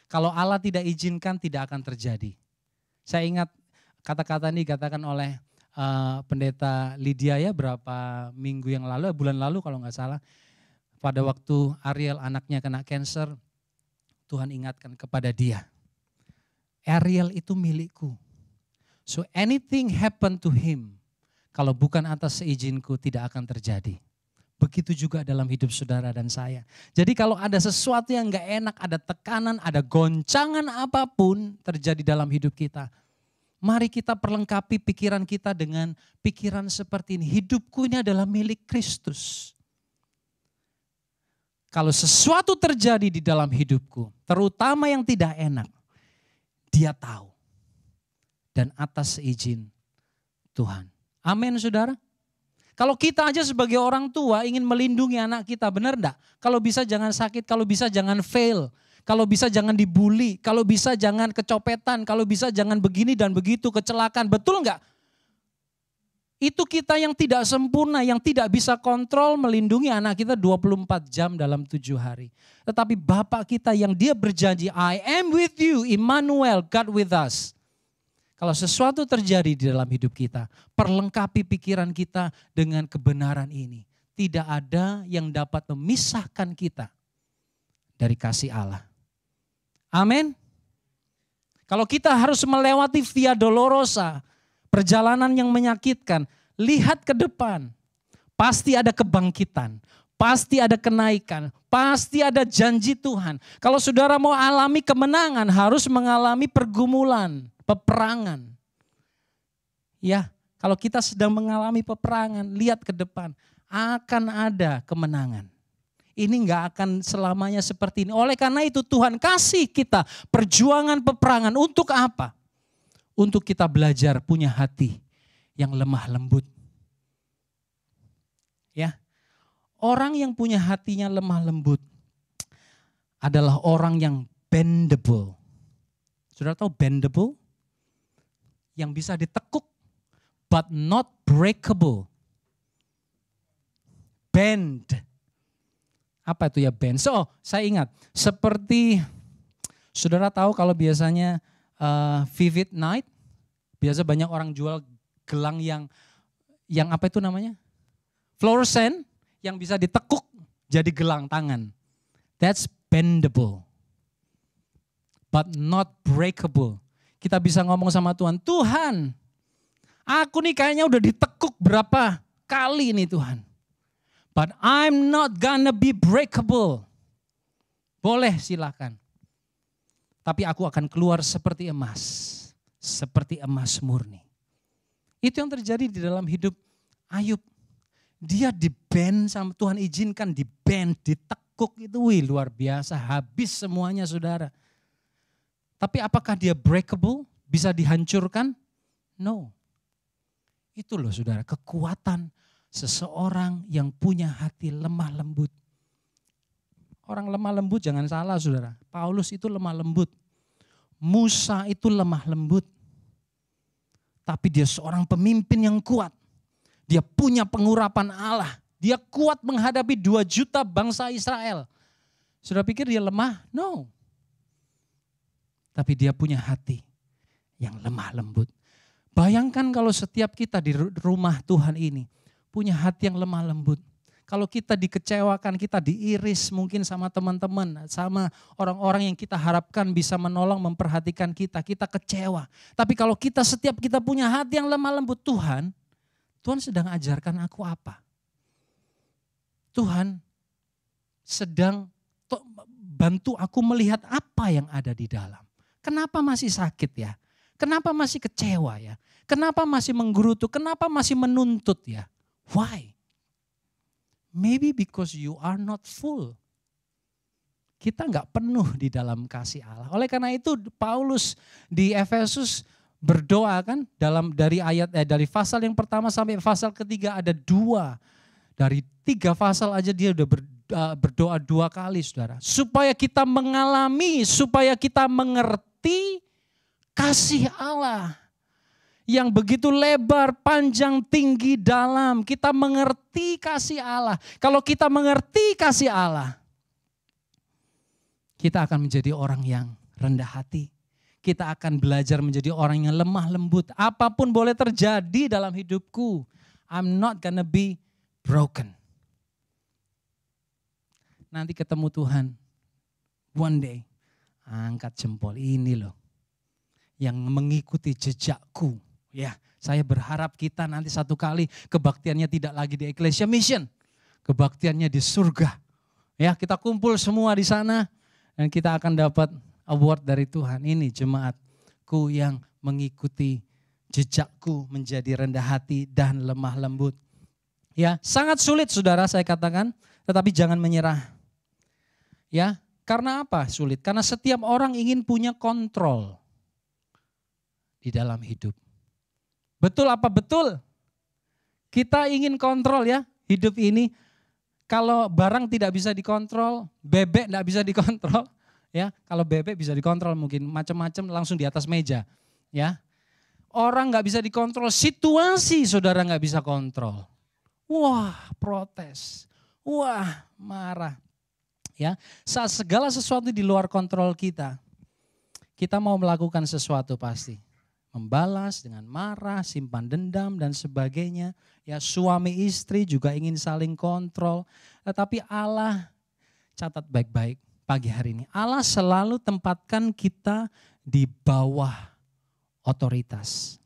kalau Allah tidak izinkan tidak akan terjadi. Saya ingat kata-kata ini dikatakan oleh Pendeta Lydia ya berapa minggu yang lalu, bulan lalu kalau nggak salah. Pada waktu Ariel anaknya kena cancer, Tuhan ingatkan kepada dia. Ariel itu milikku. So anything happen to him, kalau bukan atas seizinku tidak akan terjadi. Begitu juga dalam hidup saudara dan saya. Jadi kalau ada sesuatu yang gak enak, ada tekanan, ada goncangan apapun terjadi dalam hidup kita. Mari kita perlengkapi pikiran kita dengan pikiran seperti ini. Hidupku ini adalah milik Kristus. Kalau sesuatu terjadi di dalam hidupku, terutama yang tidak enak, dia tahu. Dan atas izin Tuhan. Amin saudara. Kalau kita aja sebagai orang tua ingin melindungi anak kita, benar enggak? Kalau bisa jangan sakit, kalau bisa jangan fail. Kalau bisa jangan dibully, kalau bisa jangan kecopetan, kalau bisa jangan begini dan begitu, kecelakaan. Betul enggak? Itu kita yang tidak sempurna, yang tidak bisa kontrol melindungi anak kita 24 jam dalam 7 hari. Tetapi Bapa kita yang dia berjanji, I am with you, Immanuel, God with us. Kalau sesuatu terjadi di dalam hidup kita, perlengkapi pikiran kita dengan kebenaran ini. Tidak ada yang dapat memisahkan kita dari kasih Allah. Amin. Kalau kita harus melewati via dolorosa, perjalanan yang menyakitkan, lihat ke depan. Pasti ada kebangkitan, pasti ada kenaikan, pasti ada janji Tuhan. Kalau saudara mau alami kemenangan, harus mengalami pergumulan, peperangan. Ya, kalau kita sedang mengalami peperangan, lihat ke depan, akan ada kemenangan. Ini enggak akan selamanya seperti ini. Oleh karena itu Tuhan kasih kita perjuangan peperangan untuk apa? Untuk kita belajar punya hati yang lemah lembut. Ya. Orang yang punya hatinya lemah lembut adalah orang yang bendable. Saudara tahu bendable? Yang bisa ditekuk but not breakable. Bend. Apa itu ya bend? So, saya ingat seperti saudara tahu kalau biasanya Vivid Night, biasa banyak orang jual gelang yang apa itu namanya? Fluorescent yang bisa ditekuk jadi gelang tangan. That's bendable. But not breakable. Kita bisa ngomong sama Tuhan, Tuhan, aku nih kayaknya udah ditekuk berapa kali nih Tuhan. But I'm not gonna be breakable. Boleh silakan. Tapi aku akan keluar seperti emas. Seperti emas murni. Itu yang terjadi di dalam hidup Ayub. Dia di-bend sama Tuhan izinkan di-bend, ditekuk itu luar biasa. Habis semuanya saudara. Tapi apakah dia breakable? Bisa dihancurkan? No. Itu loh saudara, kekuatan seseorang yang punya hati lemah lembut. Orang lemah lembut jangan salah saudara. Paulus itu lemah lembut. Musa itu lemah lembut. Tapi dia seorang pemimpin yang kuat. Dia punya pengurapan Allah. Dia kuat menghadapi 2 juta bangsa Israel. Saudara pikir dia lemah? No. Tapi dia punya hati yang lemah lembut. Bayangkan kalau setiap kita di rumah Tuhan ini punya hati yang lemah lembut. Kalau kita dikecewakan, kita diiris mungkin sama teman-teman, sama orang-orang yang kita harapkan bisa menolong, memperhatikan kita, kita kecewa. Tapi kalau setiap kita punya hati yang lemah lembut, Tuhan sedang ajarkan aku apa? Tuhan sedang bantu aku melihat apa yang ada di dalam. Kenapa masih sakit ya? Kenapa masih kecewa ya? Kenapa masih menggerutu? Kenapa masih menuntut ya? Why? Maybe because you are not full. Kita nggak penuh di dalam kasih Allah. Oleh karena itu Paulus di Efesus berdoa kan dari pasal yang pertama sampai pasal ketiga ada 2. Dari 3 pasal aja dia udah berdoa 2 kali saudara. Supaya kita mengalami, supaya kita mengerti kasih Allah. Yang begitu lebar, panjang, tinggi, dalam. Kita mengerti kasih Allah. Kalau kita mengerti kasih Allah, kita akan menjadi orang yang rendah hati. Kita akan belajar menjadi orang yang lemah lembut. Apapun boleh terjadi dalam hidupku, I'm not gonna be broken. Nanti ketemu Tuhan, one day, angkat jempol ini loh. Yang mengikuti jejakku. Ya, saya berharap kita nanti satu kali kebaktiannya tidak lagi di Ecclesia Mission. Kebaktiannya di surga. Ya, kita kumpul semua di sana dan kita akan dapat award dari Tuhan. Ini jemaatku yang mengikuti jejakku menjadi rendah hati dan lemah lembut. Ya, sangat sulit saudara saya katakan, tetapi jangan menyerah. Ya, karena apa sulit? Karena setiap orang ingin punya kontrol di dalam hidup. Betul apa betul? Kita ingin kontrol ya hidup ini. Kalau barang tidak bisa dikontrol, bebek tidak bisa dikontrol. Ya, kalau bebek bisa dikontrol mungkin macam-macam langsung di atas meja. Ya, Orang nggak bisa dikontrol, situasi saudara nggak bisa kontrol. Wah, protes. Wah, marah. Ya, saat segala sesuatu di luar kontrol kita mau melakukan sesuatu pasti. Membalas dengan marah, simpan dendam dan sebagainya. Ya, suami istri juga ingin saling kontrol. Tetapi Allah, catat baik-baik pagi hari ini. Allah selalu tempatkan kita di bawah otoritas.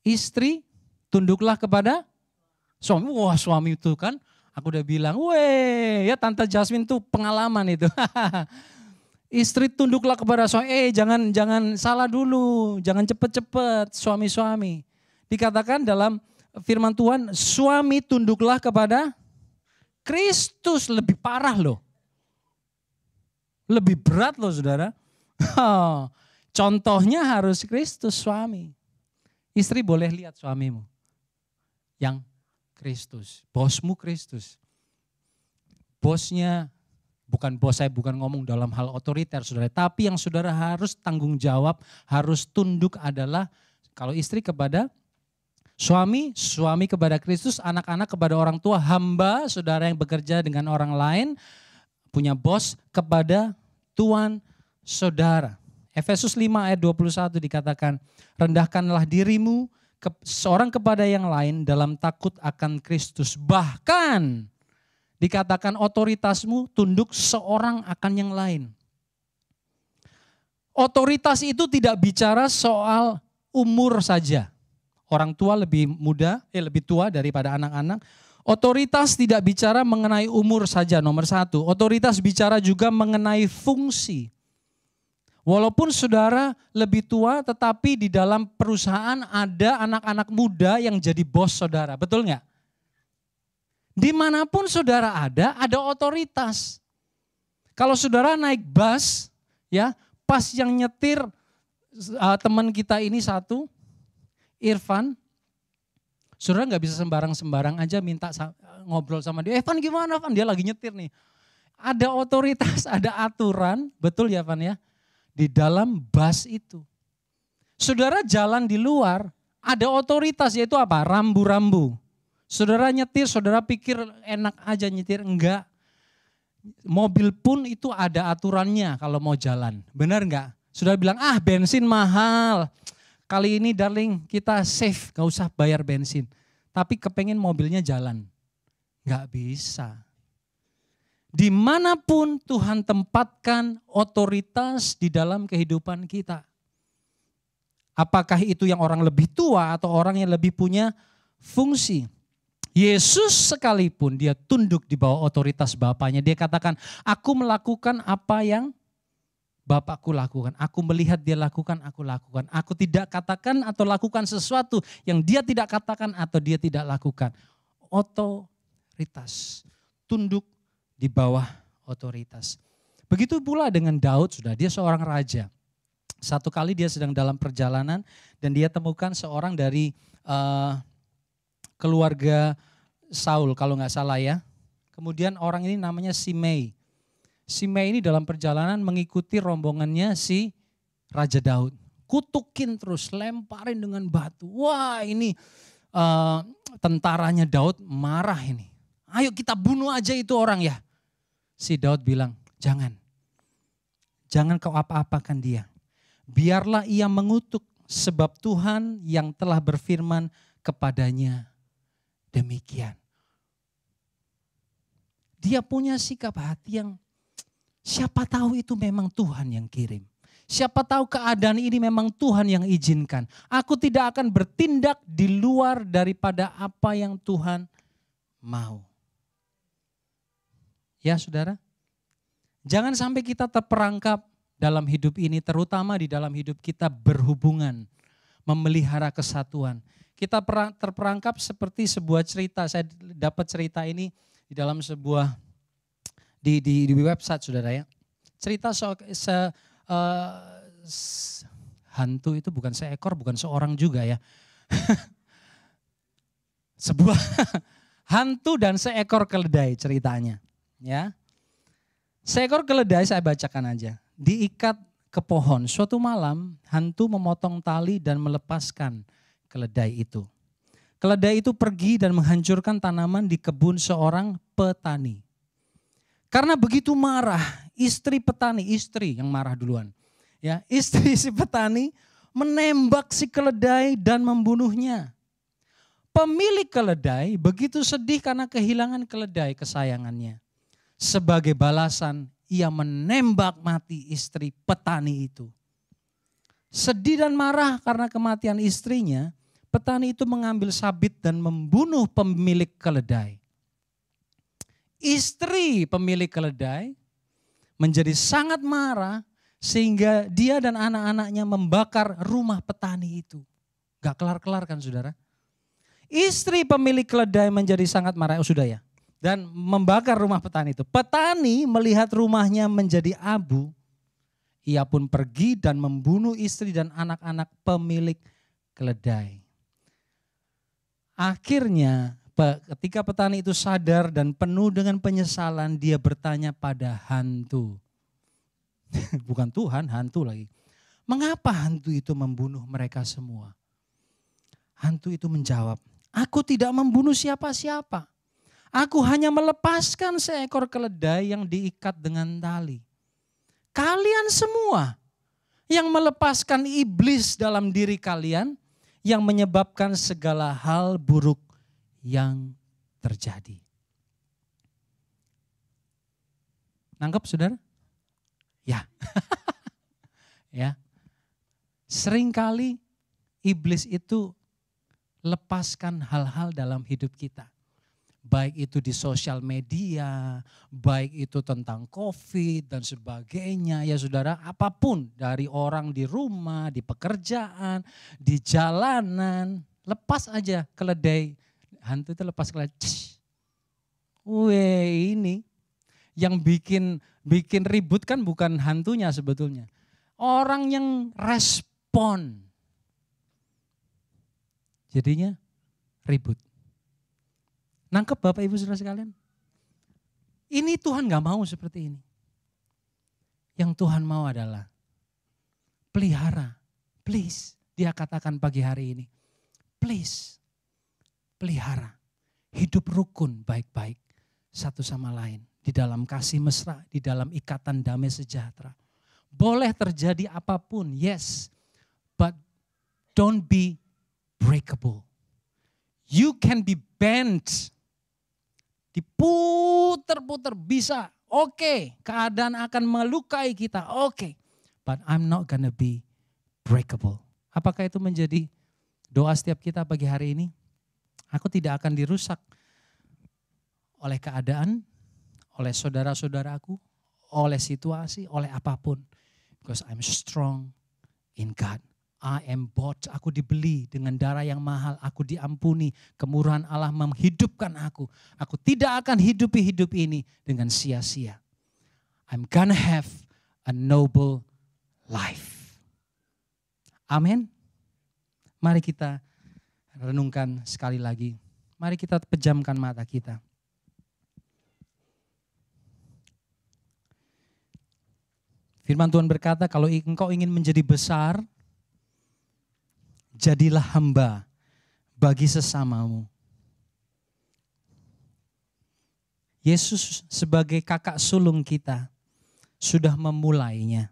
Istri tunduklah kepada suami. Wah, suami itu kan aku udah bilang, weh ya Tante Jasmine tuh pengalaman itu. Istri tunduklah kepada suami, jangan salah dulu, jangan cepet-cepet suami-suami. Dikatakan dalam firman Tuhan, suami tunduklah kepada Kristus, lebih parah loh. Lebih berat loh saudara. Contohnya harus Kristus suami. Istri boleh lihat suamimu yang Kristus, bosmu Kristus. Bosnya bukan bos, saya bukan ngomong dalam hal otoriter saudara, tapi yang saudara harus tanggung jawab, harus tunduk adalah kalau istri kepada suami, suami kepada Kristus, anak-anak kepada orang tua, hamba saudara yang bekerja dengan orang lain, punya bos kepada Tuhan saudara. Efesus 5 ayat 21 dikatakan, rendahkanlah dirimu seorang kepada yang lain dalam takut akan Kristus. Bahkan dikatakan otoritasmu tunduk seorang akan yang lain. Otoritas itu tidak bicara soal umur saja. Orang tua lebih lebih tua daripada anak-anak. Otoritas tidak bicara mengenai umur saja, nomor satu. Otoritas bicara juga mengenai fungsi. Walaupun saudara lebih tua, tetapi di dalam perusahaan ada anak-anak muda yang jadi bos saudara, betul nggak? Dimanapun saudara ada otoritas. Kalau saudara naik bus, ya pas yang nyetir teman kita ini satu, Irfan, saudara nggak bisa sembarang-sembarang aja minta ngobrol sama dia. Evan gimana Van? Dia lagi nyetir nih. Ada otoritas, ada aturan, betul ya Van ya? Di dalam bus itu. Saudara jalan di luar, ada otoritas yaitu apa? Rambu-rambu. Saudara nyetir, saudara pikir enak aja nyetir, enggak. Mobil pun itu ada aturannya kalau mau jalan, benar enggak? Saudara bilang, bensin mahal. Kali ini darling kita save, gak usah bayar bensin. Tapi kepengen mobilnya jalan. Enggak bisa. Dimanapun Tuhan tempatkan otoritas di dalam kehidupan kita. Apakah itu yang orang lebih tua atau orang yang lebih punya fungsi. Yesus sekalipun dia tunduk di bawah otoritas Bapaknya. Dia katakan, aku melakukan apa yang Bapakku lakukan. Aku melihat dia lakukan, aku lakukan. Aku tidak katakan atau lakukan sesuatu yang dia tidak katakan atau dia tidak lakukan. Otoritas. Tunduk di bawah otoritas. Begitu pula dengan Daud, sudah dia seorang raja. Satu kali dia sedang dalam perjalanan dan dia temukan seorang dari keluarga Saul kalau nggak salah ya. Kemudian orang ini namanya Simei. Simei ini dalam perjalanan mengikuti rombongannya si Raja Daud. Kutukin terus, lemparin dengan batu. Wah ini tentaranya Daud marah ini. Ayo kita bunuh aja itu orang ya. Si Daud bilang, jangan kau apa-apakan dia. Biarlah ia mengutuk sebab Tuhan yang telah berfirman kepadanya demikian. Dia punya sikap hati yang siapa tahu itu memang Tuhan yang kirim. Siapa tahu keadaan ini memang Tuhan yang izinkan. Aku tidak akan bertindak di luar daripada apa yang Tuhan mau. Ya saudara, jangan sampai kita terperangkap dalam hidup ini, terutama di dalam hidup kita berhubungan, memelihara kesatuan. Kita terperangkap seperti sebuah cerita, saya dapat cerita ini di dalam sebuah, di website saudara ya. Cerita hantu itu bukan seekor, bukan seorang juga ya. Sebuah hantu dan seekor keledai ceritanya. Ya, seekor keledai saya bacakan aja. Diikat ke pohon. Suatu malam hantu memotong tali dan melepaskan keledai itu. Keledai itu pergi dan menghancurkan tanaman di kebun seorang petani. Karena begitu marah, istri petani, istri yang marah duluan. Ya, istri si petani menembak si keledai dan membunuhnya. Pemilik keledai begitu sedih karena kehilangan keledai kesayangannya. Sebagai balasan, ia menembak mati istri petani itu. Sedih dan marah karena kematian istrinya, petani itu mengambil sabit dan membunuh pemilik keledai. Istri pemilik keledai menjadi sangat marah sehingga dia dan anak-anaknya membakar rumah petani itu. Gak kelar-kelar kan saudara? Istri pemilik keledai menjadi sangat marah, sudah ya. Dan membakar rumah petani itu. Petani melihat rumahnya menjadi abu, ia pun pergi dan membunuh istri dan anak-anak pemilik keledai. Akhirnya ketika petani itu sadar dan penuh dengan penyesalan, dia bertanya pada hantu. Bukan Tuhan, hantu lagi. Mengapa hantu itu membunuh mereka semua? Hantu itu menjawab, aku tidak membunuh siapa-siapa. Aku hanya melepaskan seekor keledai yang diikat dengan tali. Kalian semua yang melepaskan iblis dalam diri kalian yang menyebabkan segala hal buruk yang terjadi. Nangkep saudara? Ya. Ya. Seringkali iblis itu lepaskan hal-hal dalam hidup kita. Baik itu di sosial media, baik itu tentang COVID dan sebagainya. Ya saudara, apapun dari orang di rumah, di pekerjaan, di jalanan. Lepas aja keledai. Hantu itu lepas keledai. Weh, ini yang bikin ribut kan bukan hantunya sebetulnya. Orang yang respon. Jadinya ribut. Nangkep Bapak Ibu Saudara sekalian? Ini Tuhan gak mau seperti ini. Yang Tuhan mau adalah pelihara. Please, dia katakan pagi hari ini. Please, pelihara. Hidup rukun baik-baik satu sama lain. Di dalam kasih mesra, di dalam ikatan damai sejahtera. Boleh terjadi apapun, yes. But don't be breakable. You can be bent. Diputer-puter bisa. Oke, keadaan akan melukai kita. Oke. But I'm not gonna be breakable. Apakah itu menjadi doa setiap kita pagi hari ini? Aku tidak akan dirusak oleh keadaan, oleh saudara-saudaraku, oleh situasi, oleh apapun. Because I'm strong in God. I am bought, aku dibeli dengan darah yang mahal, aku diampuni, kemurahan Allah menghidupkan aku. Aku tidak akan hidupi hidup ini dengan sia-sia. I'm gonna have a noble life. Amin. Mari kita renungkan sekali lagi. Mari kita pejamkan mata kita. Firman Tuhan berkata, kalau engkau ingin menjadi besar, jadilah hamba bagi sesamamu. Yesus sebagai kakak sulung kita sudah memulainya.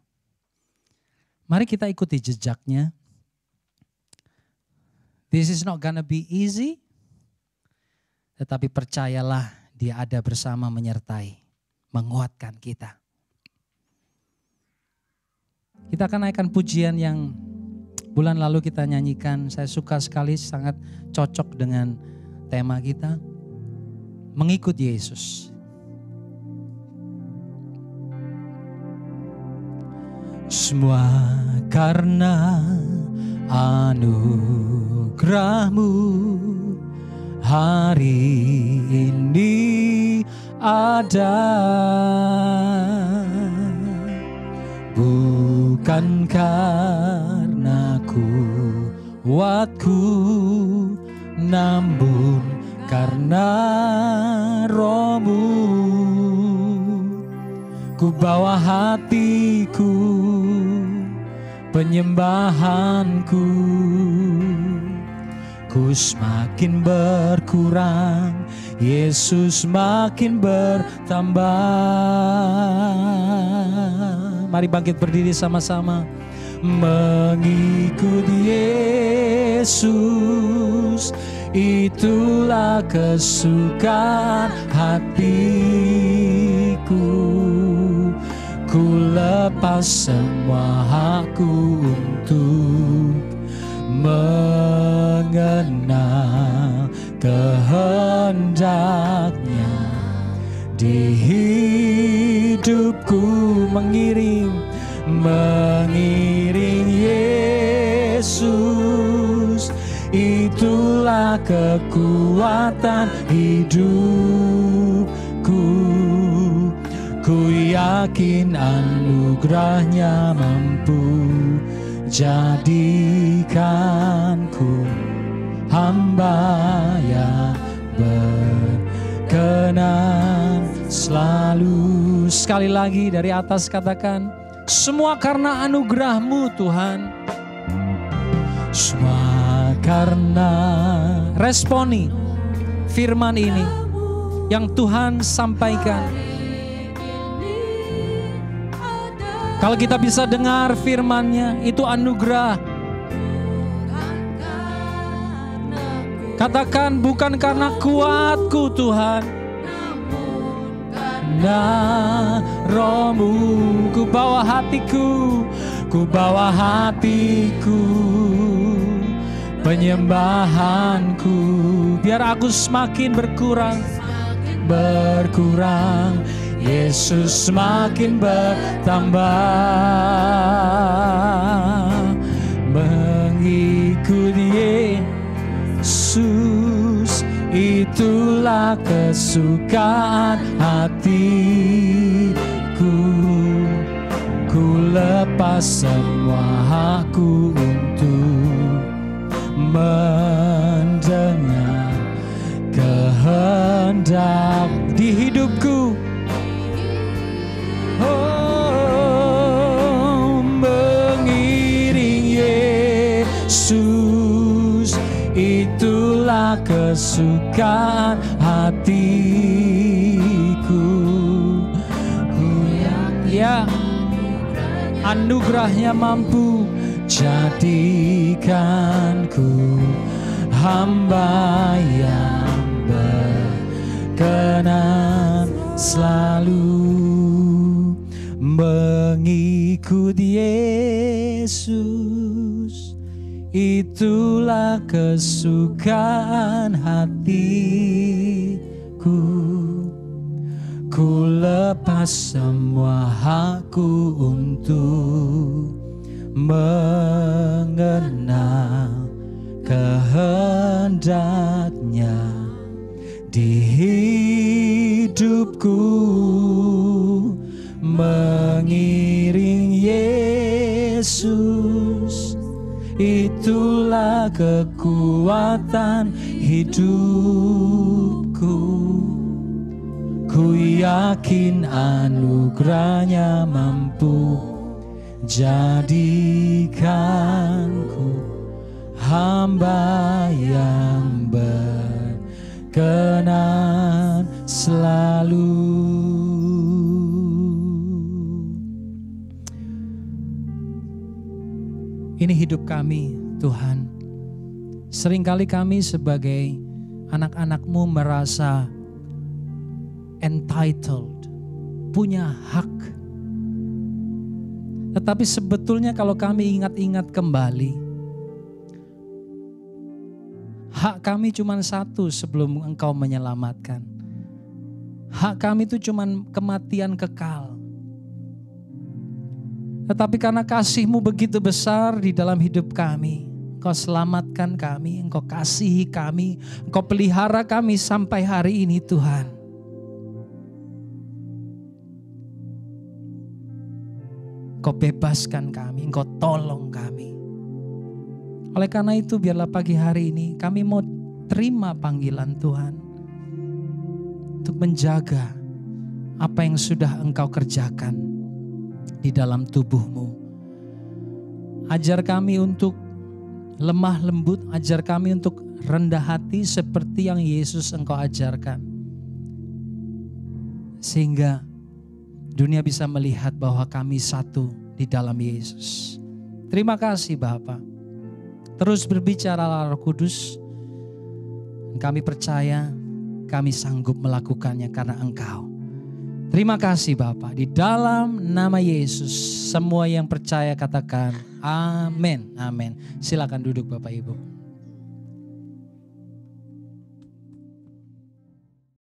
Mari kita ikuti jejaknya. This is not gonna be easy. Tetapi percayalah dia ada bersama menyertai, menguatkan kita. Kita akan naikkan pujian yang bulan lalu kita nyanyikan. Saya suka sekali, sangat cocok dengan tema kita. Mengikut Yesus. Semua karena anugerah-Mu hari ini ada. Bukan karena kuatku, namun karena Roh-Mu. Ku bawa hatiku penyembahanku. Ku semakin berkurang, Yesus makin bertambah. Mari bangkit berdiri sama-sama. Mengikuti Yesus, itulah kesukaan hatiku. Ku lepas semua hakku untuk mengenal kehendaknya. Di hidupku mengiring Yesus, itulah kekuatan hidupku. Ku yakin anugerahnya mampu jadikanku hamba yang berkenan selalu. Sekali lagi dari atas katakan, semua karena anugerah-Mu Tuhan. Semua karena, responi firman ini yang Tuhan sampaikan. Kalau kita bisa dengar firman-Nya, itu anugerah. Katakan, bukan karena kuatku Tuhan, nah Roh-Mu. Ku bawa hatiku, penyembahanku, biar aku semakin berkurang, Yesus semakin bertambah. Mengikuti Yesus, itulah kesukaan hatiku. Ku lepas semua hakku untuk mendengar kehendak di hidupku. Oh, mengiring Yesus, itulah kesukaan hatiku. Ya, anugerahnya mampu jadikanku hamba yang berkenan selalu. Mengikuti Yesus, itulah kesukaan hatiku. Ku lepas semua hakku untuk mengenal kehendaknya di hidupku. Mengiring Yesus, itulah kekuatan hidupku. Ku yakin anugerahnya mampu jadikanku hamba yang berkenan selalu. Ini hidup kami Tuhan. Seringkali kami sebagai anak-anak-Mu merasa entitled, punya hak. Tetapi sebetulnya kalau kami ingat-ingat kembali, hak kami cuma satu sebelum Engkau menyelamatkan. Hak kami itu cuma kematian kekal. Tetapi karena kasih-Mu begitu besar di dalam hidup kami, Engkau selamatkan kami, Engkau kasihi kami, Engkau pelihara kami sampai hari ini Tuhan. Engkau bebaskan kami, Engkau tolong kami. Oleh karena itu biarlah pagi hari ini kami mau terima panggilan Tuhan untuk menjaga apa yang sudah Engkau kerjakan di dalam tubuh-Mu. Ajar kami untuk lemah lembut, ajar kami untuk rendah hati seperti yang Yesus Engkau ajarkan. Sehingga dunia bisa melihat bahwa kami satu di dalam Yesus. Terima kasih Bapa. Terus berbicara Roh Kudus. Kami percaya kami sanggup melakukannya karena Engkau. Terima kasih Bapa. Di dalam nama Yesus semua yang percaya katakan amin. Amin. Silakan duduk Bapak Ibu.